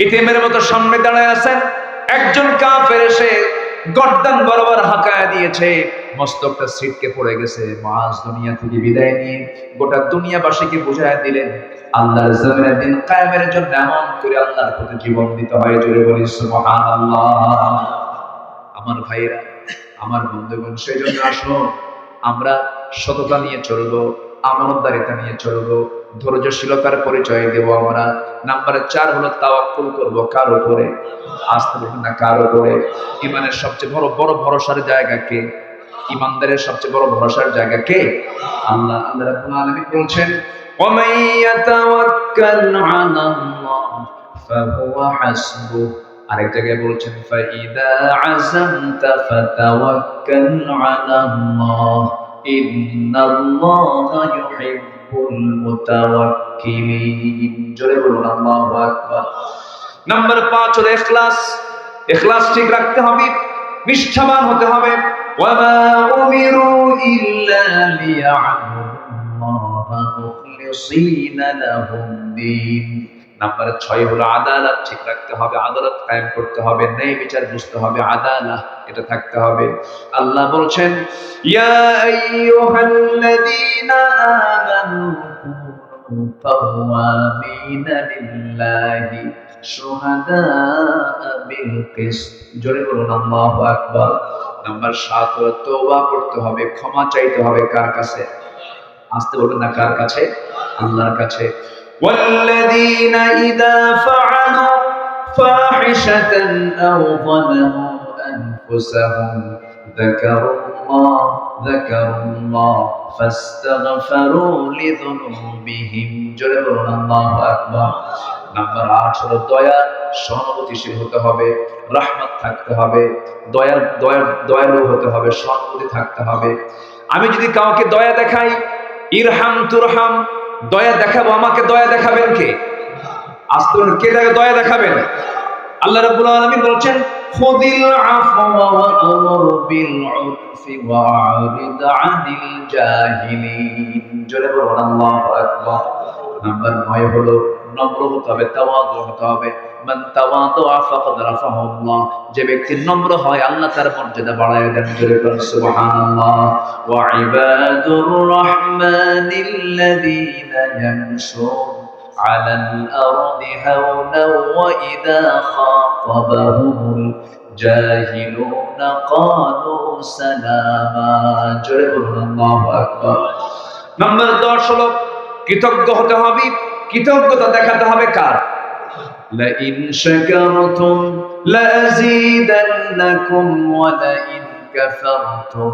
ইতিমের মতো সামনে দাঁড়ায় আছেন, একজন কাফের এসে গর্দান বরাবর হাঁকায় দিয়েছে, মস্তকটা ছিটকে পড়ে গেছে। মুআজ দুনিয়া থেকে বিদায় নিয়ে গোটা দুনিয়াবাসীকে বুঝায় দিলেন, আল্লাহর জমিনে দিন কায়েমের জন্য এমন করে আল্লাহর পথে জীবন দিতে হয়। জোরে বলি সুবহানাল্লাহ। আমার ভাইরা, আমার বন্ধুগণ, সেই জন্য আসো আমরা সততা নিয়ে চলবো, আমানতদারিতা নিয়ে চলবো, ধৈর্যশীলতার পরিচয় দেব আমরা। নাম্বার 4 হলো তাওয়াক্কুল করব কার উপরে? আস্থা রাখবেন না কার উপরে? ইমানের সবচেয়ে বড় বড় ভরসার জায়গা কে? ইমানদারের সবচেয়ে বড় ভরসার জায়গা কে? আল্লাহ। আল্লাহ রাব্বুল আলামিন বলছেন, ওয়া মান ইয়াতাওয়াক্কাল আলাল্লাহ ফাহুয়া হাসবুহ। আরেক জায়গায় বলছেন, ফাইদা আযামতা ফাতাওয়াক্কাল আলাল্লাহ ইন্নাল্লাহা ইউহিব্বুল মুতাওয়াক্কিলিন। জোরে বলুন আল্লাহু আকবার। নাম্বার 5 হলো ইখলাস। ইখলাস ঠিক রাখতে হবে, নিষ্ঠাবান হতে হবে। ওয়ামা উমিরু ইল্লা লিয়া'বুদুল্লাহা মুখলিসিনা লাহুদ-দ্বীন। নাম্বার 6 হলো আদালত ঠিক রাখতে হবে, আদালত কায়েম করতে হবে, ন্যায় বিচার বুঝতে হবে, আদালত এটা থাকতে হবে। আল্লাহ বলছেন, ইয়া আইয়ুহাল্লাযীনা আমানু কুনু কাওয়ামিনা লিল্লাহি শুহাদাআ বিল কিসত। জোরে বলুন আল্লাহু আকবার। নাম্বার 7 হলো তওবা করতে হবে, ক্ষমা চাইতে হবে কার কাছে? আসতে বলবেন না, কার কাছে? আল্লাহর কাছে। ওয়াল্লাযীনা ইযা ফাআলু ফাহিশাতান আও যালামু আনফুসাহুম যাকারুল্লাহ ফাস্তাগফারু লিযুনুবিহিম। জোরে বলুন আল্লাহু আকবার। নাম্বার 8 হলো দয়া, সহানুভূতিশীল হতে হবে, রহমত থাকতে হবে, দয়ালু হতে হবে, সহানুভূতি থাকতে হবে। আমি যদি কাউকে দয়া দেখাই, ইরহাম তুরহাম, দয়া দেখাবো, আমাকে দয়া দেখাবেন কে? আস্তে কে দয়া দেখাবেন? আল্লাহ রাব্বুল আলামিন বলেন, খুযিল আফওয়া ওয়া আমর বিল উরফি ওয়া আরিদ আনিল জাহিলিন। জোরে বলুন আল্লাহু আকবার। নাম্বার 9 হলো নম্র হতে হবে, তাওয়াদু হতে হবে। মান তাওয়াদা ফাকাদ রাফাহুল্লাহ। যে ব্যক্তি নম্র হয় আল্লাহ তার মর্যাদা বাড়ায় দেন। জোরে বলুন সুবহানাল্লাহ। ওয়া ইবাদুর রাহমানিল্লাযীনা ইয়ামশুন আলাল আরদি হাওনা ওয়া ইযা খাতাবাহুমুল জাহিলুনা ক্বালু সালামা। জোরে বলুন আল্লাহু আকবার। নাম্বার 10 হলো কৃতজ্ঞ হতে হবে। কৃতজ্ঞতা দেখাতে হবে কার? লাইন শাকারতুম লাযীদান্নাকুম ওয়া লাইন কাফারতুম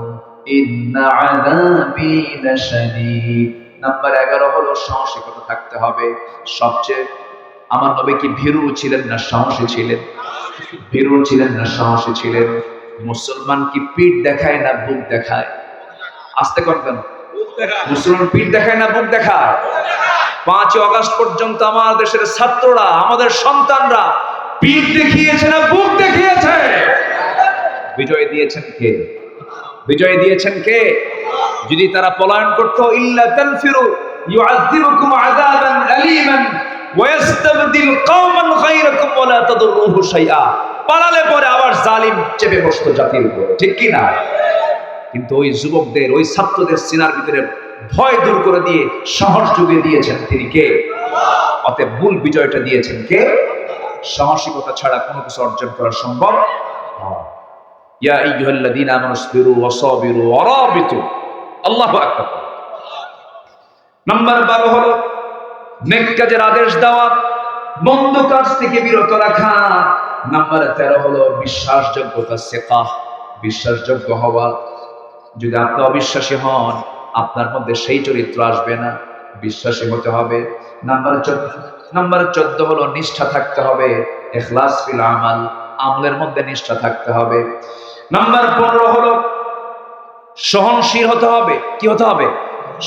ইন্না আযাবী লাশাদীদ। নাম্বার 11 হলো সাহসিকতা থাকতে হবে। সবচেয়ে আমার নবী কি ভীরু ছিলেন না সাহসী ছিলেন? ভীরু ছিলেন না সাহসী ছিলেন? মুসলমান কি পিঠ দেখায় না বুক দেখায়? আস্তে করবেন। মুসলমান পিঠ দেখায় না বুক দেখায়? 5 আগস্ট পর্যন্ত আমার দেশের ছাত্ররা, আমাদের সন্তানরা পিঠ দেখিয়েছে না বুক দেখিয়েছে? বিজয় দিয়েছেন কে? বিজয় দিয়েছেন কে? যদি তারা পলায়ন করতো, ইল্লা তানফিরু ইউআযিবুকুম আযাবান আলীমান ওয়া ইস্তাবদিল কওমান গায়রাকুম ওয়া লা তাদুররুহু শাইআ। পালালে পরে আবার জালিম চেপে বসতো জাতির উপর, ঠিক কি না? কিন্তু ওই যুবকদের, ওই ছাত্রদের সিনার ভিতরে ভয় দূর করে দিয়ে সাহস জুগিয়ে দিয়েছেন তিনি কে? অতএব মূল বিজয়টা দিয়েছেন কে? সাহসিকতা ছাড়া কোনো কিছু অর্জন করা সম্ভব নয়। ইয়া আইয়ুহাল্লাযীনা আমানু ইসবিরু ওয়া সাবিরু ওয়া রাবিতু। আল্লাহু আকবার। নাম্বার 12 হলো নেক কাজের আদেশ দেওয়া, মন্দ কাজ থেকে বিরত রাখা। নাম্বার 13 হলো বিশ্বাসযোগ্যতা, সিকাহ, বিশ্বাসযোগ্য হওয়া। যদি আপনি অবিশ্বাসী হন, আপনার মধ্যে সেই চরিত্র আসবে না, বিশ্বাসী হতে হবে। নাম্বার 14 হলো নিষ্ঠা থাকতে হবে, ইখলাস ফিল আমাল, আমলের মধ্যে নিষ্ঠা থাকতে হবে। নাম্বার 15 হলো সহনশীল হতে হবে। কি হতে হবে?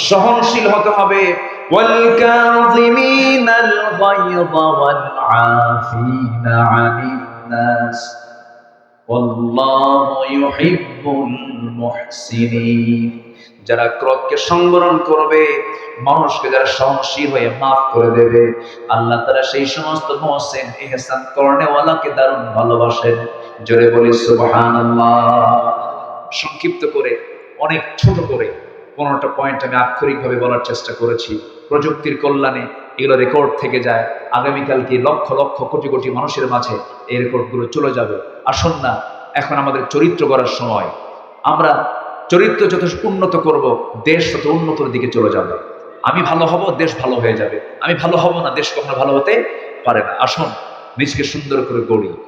সহনশীল হতে হবে। ওয়াল কাযিমিনাল গায়যা ওয়াল আফিনা আনিন নাস ওয়াল্লাহু ইউহিব্বুল মুহসিনিন। যারা ক্রোধকে সংবরণ করবে, মানুষকে যারা সহনশীল হয়ে মাফ করে দেবে, আল্লাহ তাআলা সেই সমস্ত মুহসিন, ইহসান করনেওয়ালাকে দারুণ ভালোবাসেন। জোরে বলি সুবহানাল্লাহ। সংক্ষিপ্ত করে, অনেক ছোট করে 15টা পয়েন্ট আমি আক্ষরিকভাবে বলার চেষ্টা করেছি। প্রযুক্তির কল্যাণে এগুলো রেকর্ড থেকে যায়। আগামীকালকে লক্ষ লক্ষ কোটি কোটি মানুষের মাঝে এই রেকর্ডগুলো চলে যাবে। আসুন না, এখন আমাদের চরিত্র গড়ার সময়। আমরা চরিত্র যত উন্নত করব, দেশ তত উন্নতির দিকে চলে যাবে। আমি ভালো হব, দেশ ভালো হয়ে যাবে। আমি ভালো হব না, দেশ কখনো ভালো হতে পারে না। আসুন নিজকে সুন্দর করে গড়ি।